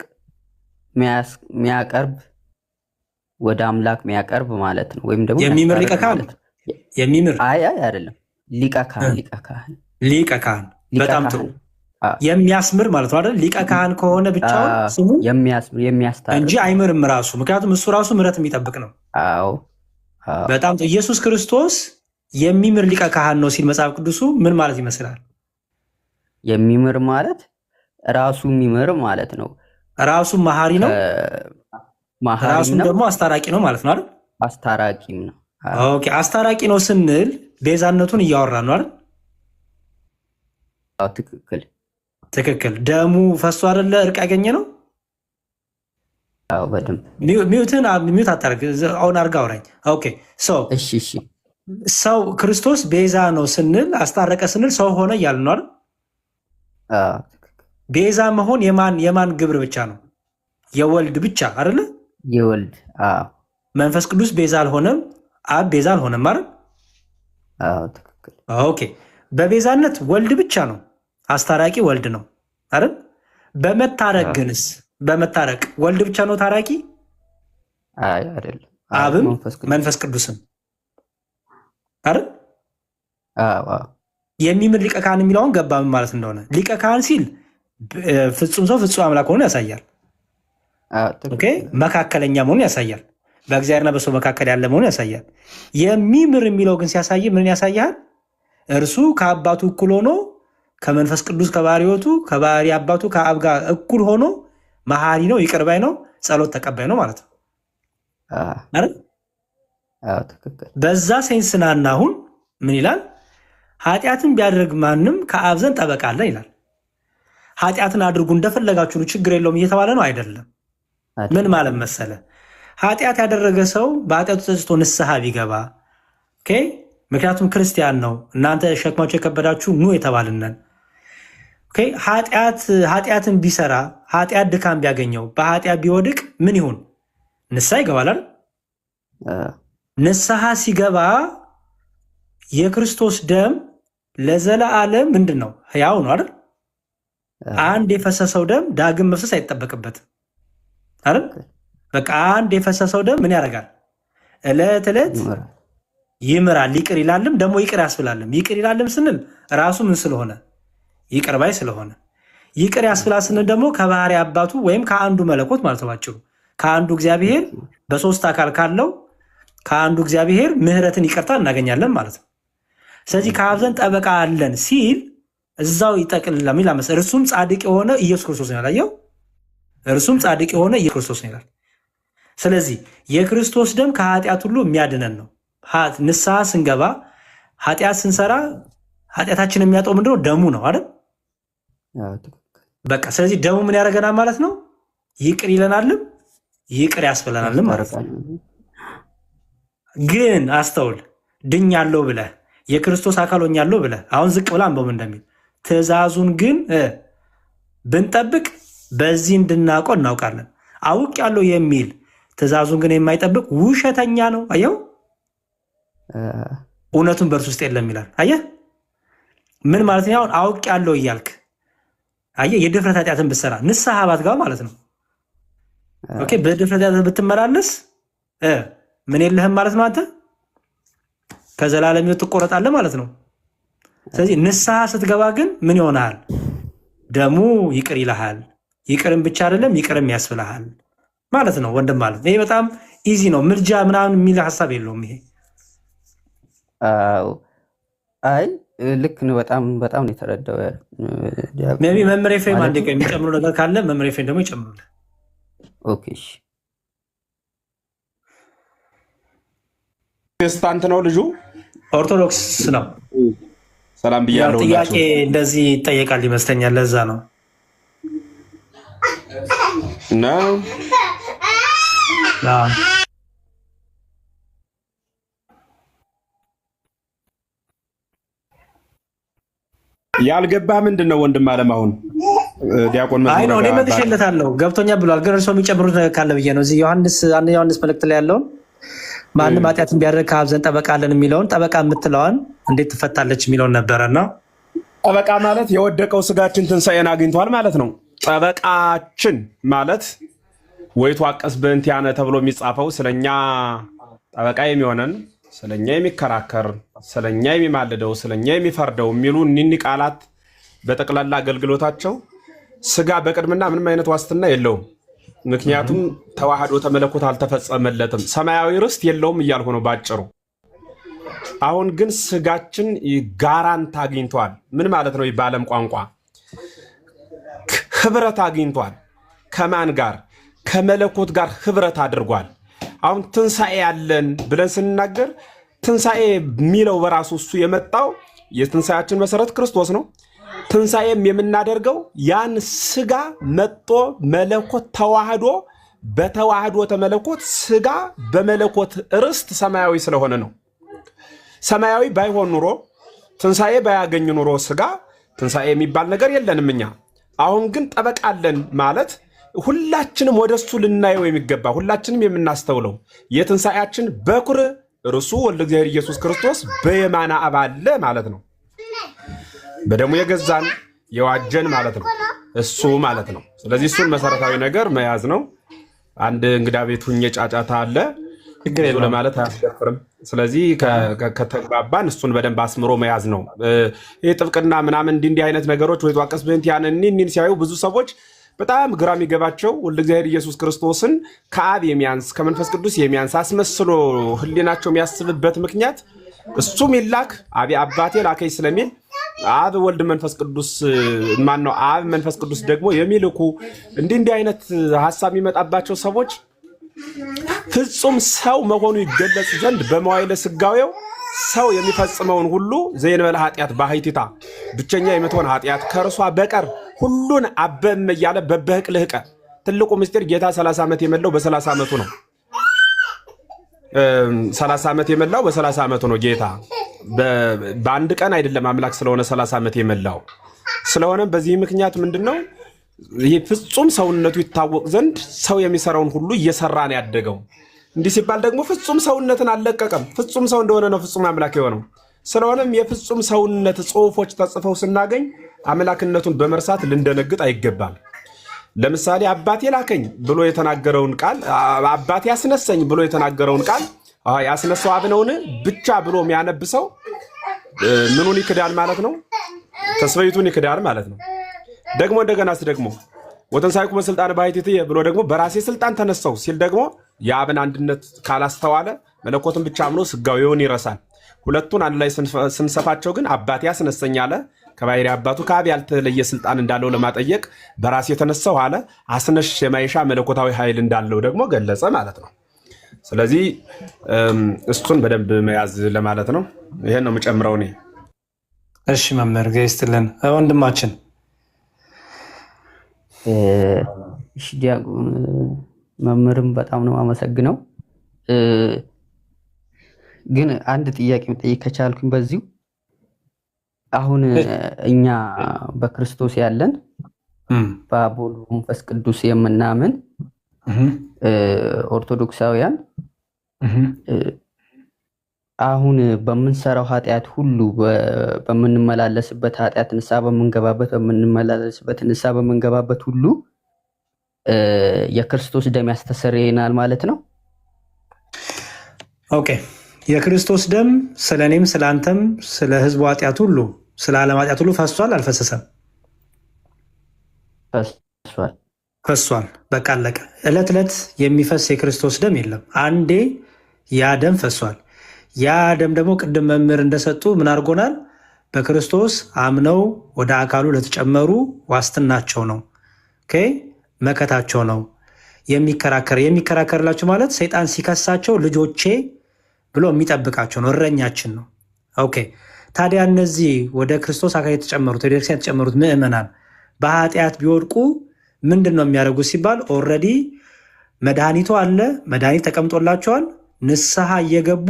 የሚያቀርብ ወደ አምላክ የሚያቀርብ ማለት ነው። ወይም ደግሞ የሚምር ሊቀ ካህን የሚምር አይደለም፣ ሊቀ ካህን በጣም ጥሩ የሚያስምር ማለት ነው አይደል? ሊቀ ካህን ከሆነ ብቻውን ስሙ የሚያስታርቅ እንጂ አይምርም ራሱ። ምክንያቱም እሱ ራሱ ምሕረት የሚጠብቅ ነው። አዎ በጣም ጥሩ። ኢየሱስ ክርስቶስ የሚምር ሊቀ ካህን ነው ሲል መጽሐፍ ቅዱሱ ምን ማለት ይመስላል? የሚምር ማለት ራሱ የሚምር ማለት ነው። ራሱ መሐሪ ነው፣ ራሱም ደግሞ አስታራቂ ነው ማለት ነው አይደል? አስታራቂም ነው። ኦኬ አስታራቂ ነው ስንል ቤዛነቱን እያወራ ነው አይደል? አዎ ትክክል። ደሙ ፈሶ አይደለ እርቅ ያገኘ ነው። አዎ በደንብ ሚዩት አታርግ፣ አሁን አርጋ አውራኝ። ኦኬ እሺ ሰው ክርስቶስ ቤዛ ነው ስንል አስታረቀ ስንል ሰው ሆነ እያልን ነው አይደል? ቤዛ መሆን የማን ግብር ብቻ ነው? የወልድ ብቻ አይደለ? የወልድ መንፈስ ቅዱስ ቤዛ አልሆነም፣ አብ ቤዛ አልሆነም አይደል? ትክክል። ኦኬ በቤዛነት ወልድ ብቻ ነው አስታራቂ፣ ወልድ ነው አይደል? በመታረቅ ግንስ በመታረቅ ወልድ ብቻ ነው ታራቂ? አይደለም፣ አብም መንፈስ ቅዱስም አይደል? የሚምር ሊቀ ካህን የሚለውን ገባምን ማለት እንደሆነ ሊቀ ካህን ሲል ፍጹም ሰው ፍጹም አምላክ ሆኖ ያሳያል። ኦኬ መካከለኛ መሆኑን ያሳያል። በእግዚአብሔርና በሰው መካከል ያለ መሆኑን ያሳያል። የሚምር የሚለው ግን ሲያሳይ ምን ያሳያል? እርሱ ከአባቱ እኩል ሆኖ ከመንፈስ ቅዱስ ከባሕርይ ሕይወቱ ከባሕርይ አባቱ ከአብ ጋር እኩል ሆኖ መሐሪ ነው፣ ይቅር ባይ ነው፣ ጸሎት ተቀባይ ነው ማለት ነው አይደል? በዛ ሴንስናና አሁን ምን ይላል? ኃጢአትን ቢያደርግ ማንም ከአብ ዘንድ ጠበቃ አለ ይላል። ኃጢአትን አድርጉ እንደፈለጋችሁ ችግር የለውም እየተባለ ነው አይደለም። ምን ማለት መሰለ? ኃጢአት ያደረገ ሰው በኃጢአቱ ተጸጽቶ ንስሐ ቢገባ ምክንያቱም ክርስቲያን ነው፣ እናንተ ሸክማችሁ የከበዳችሁ ኑ የተባልነን። ኃጢአትን ቢሰራ ኃጢአት ድካም ቢያገኘው በኃጢአት ቢወድቅ ምን ይሁን? ንስሐ ይገባል አይደል? ንስሐ ሲገባ የክርስቶስ ደም ለዘለዓለም ምንድን ነው? ሕያው ነው አይደል? አንድ የፈሰሰው ደም ዳግም መፍሰስ አይጠበቅበትም አይደል? በቃ አንድ የፈሰሰው ደም ምን ያደርጋል? ዕለት ዕለት ይምራል፣ ይቅር ይላልም፣ ደግሞ ይቅር ያስብላልም። ይቅር ይላልም ስንል ራሱ ምን ስለሆነ? ይቅር ባይ ስለሆነ። ይቅር ያስብላል ስንል ደግሞ ከባህሪ አባቱ ወይም ከአንዱ መለኮት ማለት ነው። ባጭሩ ከአንዱ እግዚአብሔር በሶስት አካል ካለው ከአንዱ እግዚአብሔር ምህረትን ይቅርታ እናገኛለን ማለት ነው። ስለዚህ ከአብ ዘንድ ጠበቃ አለን ሲል እዛው ይጠቅልላል የሚል መሰለህ። እርሱም ጻድቅ የሆነ ኢየሱስ ክርስቶስ ነው ያላየው። እርሱም ጻድቅ የሆነ ኢየሱስ ክርስቶስ ነው ይላል። ስለዚህ የክርስቶስ ደም ከኃጢአት ሁሉ የሚያድነን ነው። ንስሐ ስንገባ ኃጢአት ስንሰራ ኃጢአታችን የሚያጠው ምንድነው? ደሙ ነው አይደል? በቃ ስለዚህ ደሙ ምን ያደርገናል ማለት ነው? ይቅር ይለናልም ይቅር ያስብለናልም ማለት ነው። ግን አስተውል፣ ድኛለሁ ብለህ የክርስቶስ አካል ሆኛለሁ ብለህ አሁን ዝቅ ብላ አንበው እንደሚል ትእዛዙን ግን ብንጠብቅ በዚህ እንድናውቀው እናውቃለን። አውቅ ያለው የሚል ትእዛዙን ግን የማይጠብቅ ውሸተኛ ነው። አየው፣ እውነቱን በእርሱ ውስጥ የለም ይላል። አየህ ምን ማለት ነው? አሁን አውቅ ያለው እያልክ አየህ፣ የድፍረት ኃጢአትን ብትሰራ ንስሐ ባትገባ ማለት ነው። ኦኬ፣ በድፍረት ኃጢአት ብትመላለስ ምን የለህም ማለት ነው። አንተ ከዘላለም ሕይወት ትቆረጣለህ ማለት ነው። ስለዚህ ንስሐ ስትገባ ግን ምን ይሆናል? ደሙ ይቅር ይልሃል። ይቅርም ብቻ አይደለም ይቅርም ያስብልሃል ማለት ነው ወንድም ማለት ነው። ይሄ በጣም ኢዚ ነው። ምልጃ ምናምን የሚል ሀሳብ የለውም ይሄ። አይ ልክ ነው። በጣም በጣም ነው የተረዳው። ሜቢ መምህር ኤፍሬም አንዴ ቆይ፣ የሚጨምሩ ነገር ካለ መምህር ኤፍሬም ደግሞ ይጨምሩልህ። ኦኬ እሺ። ፕሮቴስታንት ነው ልጁ? ኦርቶዶክስ ነው። ሰላም ብያለሁ። ጥያቄ እንደዚህ ይጠየቃል ይመስለኛል። ለዛ ነው ነው ያልገባ ምንድን ነው ወንድም አለም? አሁን ዲያቆን አይ ነው እኔ መጥቼለታለሁ ገብቶኛል ብሏል። ግን እርሶ የሚጨምሩት ነገር ካለ ብዬ ነው። እዚህ አንደኛ ዮሐንስ መልእክት ላይ ያለውን ማንም ኃጢአትን ቢያደርግ ከአብ ዘንድ ጠበቃ አለን የሚለውን ጠበቃ የምትለዋን እንዴት ትፈታለች የሚለውን ነበረና ጠበቃ ማለት የወደቀው ስጋችን ትንሣኤን አግኝቷል ማለት ነው። ጠበቃችን ማለት ወይቱ አቀስ በእንቲያነ ተብሎ የሚጻፈው ስለኛ ጠበቃ የሚሆነን ስለኛ የሚከራከር ስለኛ የሚማልደው ስለኛ የሚፈርደው የሚሉ እኒህ ቃላት በጠቅላላ አገልግሎታቸው ስጋ በቅድምና ምንም አይነት ዋስትና የለውም። ምክንያቱም ተዋህዶ ተመለኮት አልተፈጸመለትም፣ ሰማያዊ ርስት የለውም እያልኩ ነው ባጭሩ። አሁን ግን ስጋችን ጋራንት አግኝቷል። ምን ማለት ነው? በዓለም ቋንቋ ህብረት አግኝቷል። ከማን ጋር? ከመለኮት ጋር ህብረት አድርጓል። አሁን ትንሣኤ ያለን ብለን ስንናገር ትንሣኤ የሚለው በራሱ እሱ የመጣው የትንሣኤያችን መሰረት ክርስቶስ ነው። ትንሣኤም የምናደርገው ያን ስጋ መጦ መለኮት ተዋህዶ በተዋህዶ ተመለኮት ስጋ በመለኮት ርስት ሰማያዊ ስለሆነ ነው። ሰማያዊ ባይሆን ኑሮ ትንሣኤ ባያገኝ ኑሮ ስጋ ትንሣኤ የሚባል ነገር የለንም እኛ። አሁን ግን ጠበቃለን ማለት ሁላችንም ወደሱ ልናየው የሚገባ ሁላችንም የምናስተውለው የትንሣኤያችን በኩር እርሱ ወልደ እግዚአብሔር ኢየሱስ ክርስቶስ በየማነ አብ አለ ማለት ነው። በደሙ የገዛን የዋጀን ማለት ነው እሱ ማለት ነው። ስለዚህ እሱን መሰረታዊ ነገር መያዝ ነው። አንድ እንግዳ ቤት ሁኜ ጫጫታ አለ ግሬሎ ለማለት አያስደፍርም። ስለዚህ ከተግባባን እሱን በደንብ አስምሮ መያዝ ነው። ይሄ ጥብቅና ምናምን እንዲህ አይነት ነገሮች ወይ ተዋቀስ በእንቲያን እኒን ሲያዩ ብዙ ሰዎች በጣም ግራ የሚገባቸው ወልደ እግዚአብሔር ኢየሱስ ክርስቶስን ከአብ የሚያንስ ከመንፈስ ቅዱስ የሚያንስ አስመስሎ ህሊናቸው የሚያስብበት ምክንያት እሱም ይላክ አባቴ ላከኝ ስለሚል አብ ወልድ መንፈስ ቅዱስ ማን ነው? አብ መንፈስ ቅዱስ ደግሞ የሚልኩ እንዲህ አይነት ሐሳብ የሚመጣባቸው ሰዎች ፍጹም ሰው መሆኑ ይገለጽ ዘንድ በመዋዕለ ሥጋዌው ሰው የሚፈጽመውን ሁሉ ዘእንበለ ኃጢአት ባሕቲታ ብቸኛ የምትሆን ኃጢአት ከእርሷ በቀር ሁሉን አበም እያለ በበህቅ ልህቀ። ትልቁ ምስጢር ጌታ 30 ዓመት የመላው በ30 ዓመቱ ነው። 30 ዓመት የመላው በ30 ዓመቱ ነው። ጌታ በአንድ ቀን አይደለም አምላክ ስለሆነ 30 ዓመት የመላው ስለሆነ በዚህ ምክንያት ምንድነው ይሄ ፍጹም ሰውነቱ ይታወቅ ዘንድ ሰው የሚሰራውን ሁሉ እየሰራ ነው ያደገው። እንዲህ ሲባል ደግሞ ፍጹም ሰውነትን አልለቀቀም። ፍጹም ሰው እንደሆነ ነው ፍጹም አምላክ የሆነው። ስለሆነም የፍጹም ሰውነት ጽሑፎች ተጽፈው ስናገኝ አምላክነቱን በመርሳት ልንደነግጥ አይገባም። ለምሳሌ አባቴ ላከኝ ብሎ የተናገረውን ቃል አባቴ ያስነሳኝ ብሎ የተናገረውን ቃል ያስነሳው አብ ነውን ብቻ ብሎ የሚያነብሰው ምኑን ይክዳል ማለት ነው? ተስፋይቱን ይክዳል ማለት ነው። ደግሞ እንደገናስ ደግሞ ወተንሳይኩ በስልጣን ባሕቲትየ ብሎ ደግሞ በራሴ ስልጣን ተነሳው ሲል ደግሞ የአብን አንድነት ካላስተዋለ መለኮትን ብቻ አምኖ ስጋዊውን ይረሳል። ሁለቱን አንድ ላይ ስንሰፋቸው ግን አባቴ አስነሰኝ አለ። ከባሕርይ አባቱ ከአብ ያልተለየ ስልጣን እንዳለው ለማጠየቅ በራሴ የተነሳው አለ። አስነሽ የማይሻ መለኮታዊ ኃይል እንዳለው ደግሞ ገለጸ ማለት ነው። ስለዚህ እሱን በደንብ መያዝ ለማለት ነው። ይሄን ነው የምጨምረው እኔ። እሺ መምህር ገይስትልን ወንድማችን። እሺ ዲያቆን መምህርም በጣም ነው አመሰግነው። ግን አንድ ጥያቄ መጠየቅ ከቻልኩኝ በዚሁ አሁን እኛ በክርስቶስ ያለን በአብ ወልድ መንፈስ ቅዱስ የምናምን ኦርቶዶክሳውያን አሁን በምንሰራው ኃጢአት ሁሉ በምንመላለስበት ኃጢአት ንስሐ በምንገባበት ሁሉ የክርስቶስ ደም ያስተሰርየናል ማለት ነው። ኦኬ፣ የክርስቶስ ደም ስለ እኔም ስለ አንተም ስለ ህዝቡ ኃጢአት ሁሉ ስለ ዓለም ኃጢአት ሁሉ ፈሷል አልፈሰሰም? ፈሷል። በቃ አለቀ። ዕለት ዕለት የሚፈስ የክርስቶስ ደም የለም። አንዴ ያ ደም ፈሷል። ያ ደም ደግሞ ቅድም መምህር እንደሰጡ ምን አድርጎናል? በክርስቶስ አምነው ወደ አካሉ ለተጨመሩ ዋስትናቸው ነው፣ መከታቸው ነው። የሚከራከርላቸው ማለት ሰይጣን ሲከሳቸው ልጆቼ ብሎ የሚጠብቃቸው ነው፣ እረኛችን ነው። ኦኬ፣ ታዲያ እነዚህ ወደ ክርስቶስ አካል የተጨመሩት ወደ ቤተክርስቲያን የተጨመሩት ምዕመናን በኃጢአት ቢወድቁ ምንድን ነው የሚያደርጉት ሲባል ኦልሬዲ መድኃኒቱ አለ፣ መድኃኒት ተቀምጦላቸዋል። ንስሐ እየገቡ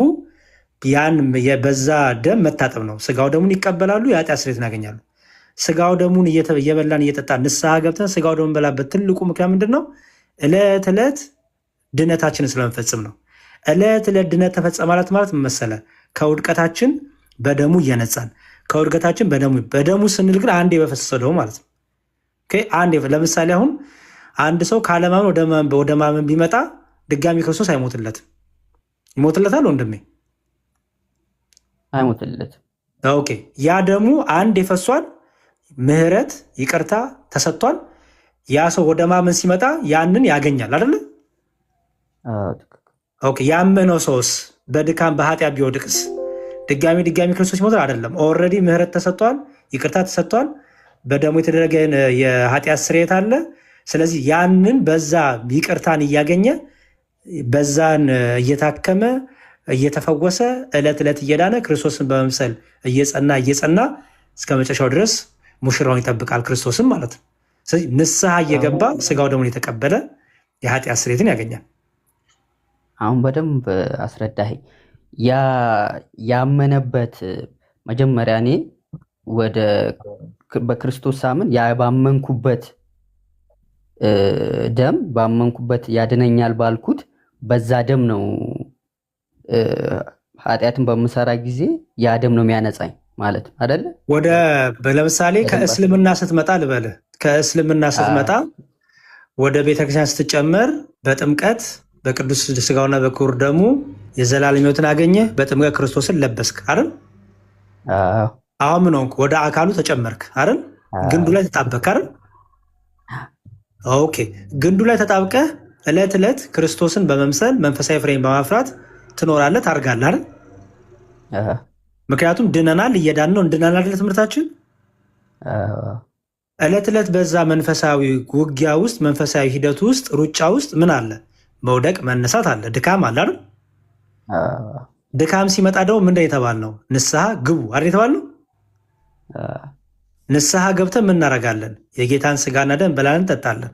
ያን በዛ ደም መታጠብ ነው። ስጋው ደሙን ይቀበላሉ፣ የኃጢአት ስርየትን ያገኛሉ። ስጋው ደሙን እየበላን እየጠጣን ንስሐ ገብተን ስጋው ደሙን በላበት ትልቁ ምክንያት ምንድን ነው? ዕለት ዕለት ድነታችንን ስለመፈጽም ነው። ዕለት ዕለት ድነት ተፈጸመ ማለት መሰለ ከውድቀታችን በደሙ እየነጻን ከውድቀታችን በደሙ ስንል ግን አንዴ በፈሰሰው ደሙ ማለት ነው። አንዴ ለምሳሌ አሁን አንድ ሰው ካለማመን ወደ ማመን ቢመጣ ድጋሚ ክርስቶስ አይሞትለትም? ይሞትለታል ወንድሜ? አይሞትለትም። ኦኬ፣ ያ ደሙ አንዴ ፈሷል፣ ምህረት ይቅርታ ተሰጥቷል። ያ ሰው ወደ ማመን ሲመጣ ያንን ያገኛል አይደለ? ኦኬ፣ ያመነው ሰውስ በድካም በኃጢአት ቢወድቅስ ድጋሚ ክርስቶስ ይሞታል? አይደለም። ኦልሬዲ ምህረት ተሰጥቷል፣ ይቅርታ ተሰጥቷል፣ በደሙ የተደረገ የኃጢአት ስርየት አለ። ስለዚህ ያንን በዛ ይቅርታን እያገኘ በዛን እየታከመ እየተፈወሰ ዕለት ዕለት እየዳነ ክርስቶስን በመምሰል እየጸና እስከ መጨረሻው ድረስ ሙሽራውን ይጠብቃል፣ ክርስቶስን ማለት ነው። ስለዚህ ንስሐ እየገባ ስጋው ደሙን የተቀበለ የኃጢአት ስርየትን ያገኛል። አሁን በደንብ አስረዳህ። ያመነበት መጀመሪያ እኔ በክርስቶስ ሳምን ባመንኩበት ደም ባመንኩበት ያድነኛል ባልኩት በዛ ደም ነው ኃጢአትን በምሰራ ጊዜ ያ ደም ነው የሚያነጻኝ ማለት አይደለ? ለምሳሌ ከእስልምና ስትመጣ ልበልህ፣ ከእስልምና ስትመጣ ወደ ቤተክርስቲያን ስትጨመር በጥምቀት በቅዱስ ስጋውና በክቡር ደሙ የዘላለም ሕይወትን አገኘ። በጥምቀት ክርስቶስን ለበስክ አይደል? አሁን ምን ሆንክ? ወደ አካሉ ተጨመርክ አይደል? ግንዱ ላይ ተጣበክ አይደል? ኦኬ፣ ግንዱ ላይ ተጣብቀህ ዕለት ዕለት ክርስቶስን በመምሰል መንፈሳዊ ፍሬን በማፍራት ትኖራለህ፣ ታርጋለህ አይደል? ምክንያቱም ድነናል፣ እየዳን ነው። እንድናል አይደል? ትምህርታችን ዕለት ዕለት በዛ መንፈሳዊ ውጊያ ውስጥ መንፈሳዊ ሂደት ውስጥ ሩጫ ውስጥ ምን አለ? መውደቅ መነሳት አለ፣ ድካም አለ አይደል? ድካም ሲመጣ ደግሞ ምንድን የተባልነው? ንስሐ ግቡ አይደል የተባልነው? ንስሐ ገብተን ምን እናደርጋለን? የጌታን ስጋና ደም በላን እንጠጣለን።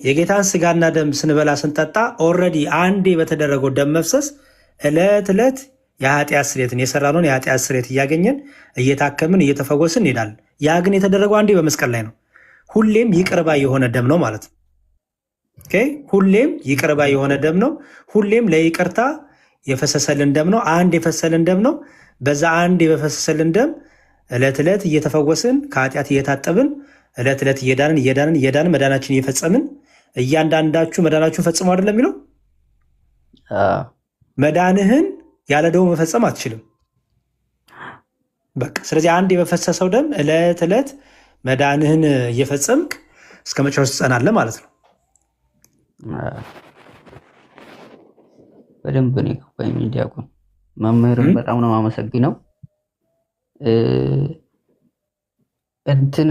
የጌታን ስጋና ደም ስንበላ ስንጠጣ ኦልሬዲ አንዴ በተደረገው ደም መፍሰስ ዕለት ዕለት የኃጢአት ስርየትን የሰራነውን የኃጢአት ስርየት እያገኘን እየታከምን እየተፈወስን እንሄዳለን። ያ ግን የተደረገው አንዴ በመስቀል ላይ ነው። ሁሌም ይቅር ባይ የሆነ ደም ነው ማለት ነው። ሁሌም ይቅር ባይ የሆነ ደም ነው። ሁሌም ለይቅርታ የፈሰሰልን ደም ነው። አንድ የፈሰሰልን ደም ነው። በዛ አንድ በፈሰሰልን ደም ዕለት ዕለት እየተፈወስን ከኃጢአት እየታጠብን ዕለት ዕለት እየዳንን መዳናችን እየፈጸምን እያንዳንዳችሁ መዳናችሁን ፈጽሙ አይደለም የሚለው? መዳንህን ያለ ደሙ መፈጸም አትችልም። በቃ ስለዚህ አንድ የበፈሰሰው ደም ዕለት ዕለት መዳንህን እየፈጸምክ እስከ መጨረሻው ትጸናለህ ማለት ነው። በደንብ ነው የገባኝ። ዲያቆን መምህርን በጣም ነው የማመሰግነው። እንትን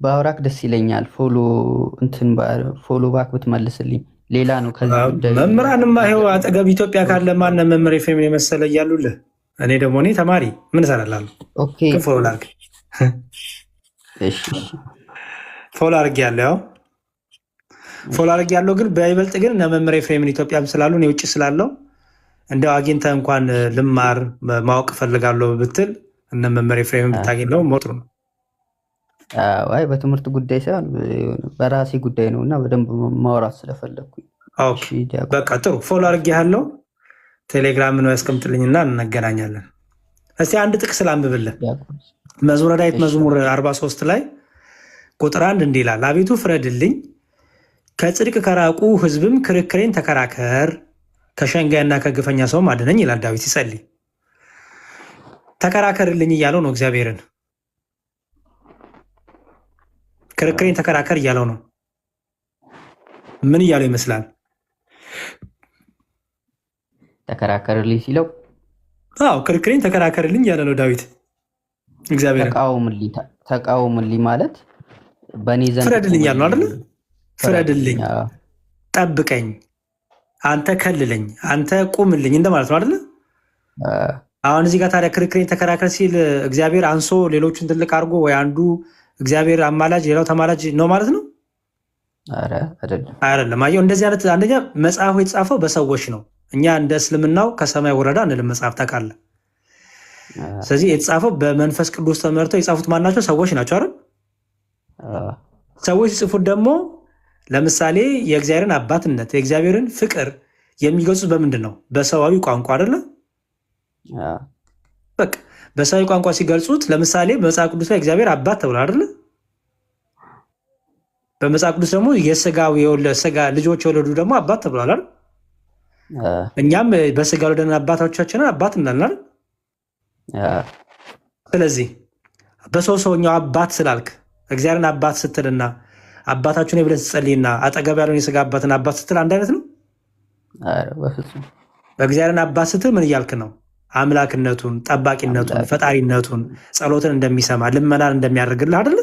ባውራክ ደስ ይለኛል። ፎሎ ባክ ብትመልስልኝ ሌላ ነው። ከዚህ ጉዳይ መምህራንማ ይኸው አጠገብ ኢትዮጵያ ካለ ማን መምህር ኤፍሬምን የመሰለ እያሉልህ፣ እኔ ደግሞ ተማሪ ምን እሰራላለሁ? ኦኬ ፎሎ ላድርግ። እሺ ፎሎ አድርጌያለሁ። ያው ፎሎ አድርጌያለሁ፣ ግን በይበልጥ ግን እነ መምህር ኤፍሬምን ኢትዮጵያም ስላሉ እኔ ውጭ ስላለው እንደው አግኝተህ እንኳን ልማር ማወቅ እፈልጋለሁ ብትል እነ መምህር ኤፍሬምን ብታገኝ ነው ሞጥሩ ነው። አይ በትምህርት ጉዳይ ሳይሆን በራሴ ጉዳይ ነው እና በደንብ ማውራት ስለፈለግኩኝ። በቃ ጥሩ ፎሎ አድርጌያለሁ። ቴሌግራም ነው ያስቀምጥልኝና እንገናኛለን። እስቲ አንድ ጥቅስ ላንብብልህ። መዝሙረ ዳዊት መዝሙር 43 ላይ ቁጥር 1 እንዲህ ይላል፣ አቤቱ ፍረድልኝ፣ ከጽድቅ ከራቁ ሕዝብም ክርክሬን ተከራከር፣ ከሸንጋይና ከግፈኛ ሰውም አድነኝ ይላል ዳዊት ሲጸልይ። ተከራከርልኝ እያለው ነው እግዚአብሔርን። ክርክሬን ተከራከር እያለው ነው። ምን እያለው ይመስላል? ተከራከርልኝ ሲለው ክርክሬን ተከራከርልኝ እያለ ነው ዳዊት እግዚአብሔርን። ተቃውምልኝ ማለት በእኔ ዘንድ ፍረድልኝ ያለው አይደለ? ፍረድልኝ፣ ጠብቀኝ፣ አንተ ከልለኝ፣ አንተ ቁምልኝ እንደማለት ነው አይደለ? አሁን እዚህ ጋር ታዲያ ክርክሬን ተከራከር ሲል እግዚአብሔር አንሶ ሌሎቹን ትልቅ አድርጎ ወይ አንዱ እግዚአብሔር አማላጅ ሌላው ተማላጅ ነው ማለት ነው? አይደለም። አየው፣ እንደዚህ አይነት አንደኛ መጽሐፉ የተጻፈው በሰዎች ነው። እኛ እንደ እስልምናው ከሰማይ ወረዳ እንልም መጽሐፍ ታውቃለህ። ስለዚህ የተጻፈው በመንፈስ ቅዱስ ተመርተው የጻፉት ማናቸው? ሰዎች ናቸው አይደል? ሰዎች ሲጽፉት ደግሞ ለምሳሌ የእግዚአብሔርን አባትነት የእግዚአብሔርን ፍቅር የሚገልጹት በምንድን ነው? በሰዋዊ ቋንቋ አይደለ? በቃ በሰዋዊ ቋንቋ ሲገልጹት ለምሳሌ በመጽሐፍ ቅዱስ ላይ እግዚአብሔር አባት ተብሎ አይደለ? በመጽሐፍ ቅዱስ ደግሞ የስጋ ልጆች የወለዱ ደግሞ አባት ተብሏል አይደል? እኛም በስጋ ወለደን አባቶቻችንን አባት እንላለን። ስለዚህ በሰውኛው አባት ስላልክ እግዚአብሔርን አባት ስትልና አባታችሁን ብለህ ስትጸልይና አጠገብ ያለውን የስጋ አባትን አባት ስትል አንድ አይነት ነው? በእግዚአብሔርን አባት ስትል ምን እያልክ ነው? አምላክነቱን፣ ጠባቂነቱን፣ ፈጣሪነቱን፣ ጸሎትን እንደሚሰማ ልመናን እንደሚያደርግልህ አይደለ?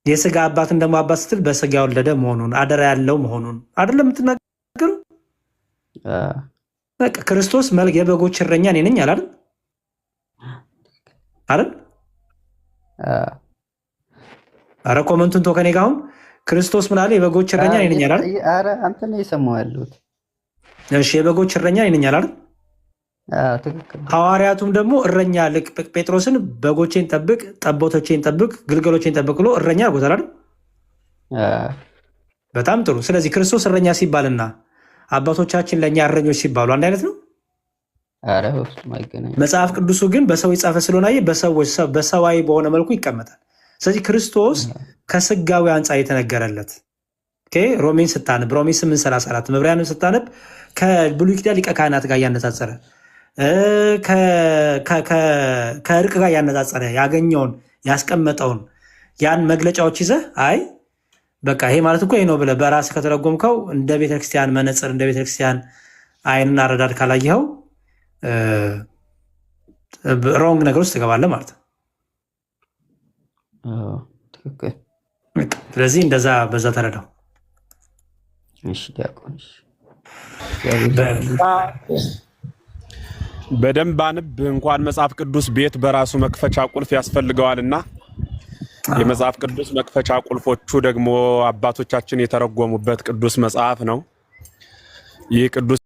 የስጋ አባትን ደግሞ አባት ስትል በስጋ የወለደ መሆኑን አደራ ያለው መሆኑን አይደለም የምትናገሩ? በቃ ክርስቶስ የበጎች እረኛ እኔ ነኝ አላለም አይደል? አረ ኮመንቱን ተወው ከኔ ጋር አሁን ክርስቶስ ምን አለ? የበጎች እረኛ እኔ ነኝ አላለም? አረ አንተ ነው የሰማው ያለሁት። እሺ የበጎች እረኛ እኔ ነኝ አላለም? ትክክል። ሐዋርያቱም ደግሞ እረኛ ልክ ጴጥሮስን በጎቼን ጠብቅ፣ ጠቦቶቼን ጠብቅ፣ ግልገሎቼን ጠብቅ ብሎ እረኛ አድርጎታል አይደል? በጣም ጥሩ። ስለዚህ ክርስቶስ እረኛ ሲባልና አባቶቻችን ለእኛ እረኞች ሲባሉ አንድ አይነት ነው? ኧረ በፍጹም አይገናኝም። መጽሐፍ ቅዱሱ ግን በሰው የጻፈ ስለሆነ በሰዋዊ በሆነ መልኩ ይቀመጣል። ስለዚህ ክርስቶስ ከስጋዊ አንጻር የተነገረለት ሮሜን ስታነብ ሮሜ 8:34 ዕብራውያንን ስታነብ ከብሉይ ኪዳን ሊቀ ካህናት ጋር እያነጻጸረ ከእርቅ ጋር እያነጻጸረ ያገኘውን ያስቀመጠውን ያን መግለጫዎች ይዘህ አይ በቃ ይሄ ማለት እኮ ይሄ ነው ብለህ በራስህ ከተረጎምከው እንደ ቤተክርስቲያን መነጽር እንደ ቤተክርስቲያን አይንና አረዳድ ካላየኸው ሮንግ ነገር ውስጥ ትገባለህ ማለት ነው። ትክክል። ስለዚህ እንደዛ በዛ ተረዳው። እሺ ዲያቆን በደንብ አንብ። እንኳን መጽሐፍ ቅዱስ ቤት በራሱ መክፈቻ ቁልፍ ያስፈልገዋልና የመጽሐፍ ቅዱስ መክፈቻ ቁልፎቹ ደግሞ አባቶቻችን የተረጎሙበት ቅዱስ መጽሐፍ ነው። ይህ ቅዱስ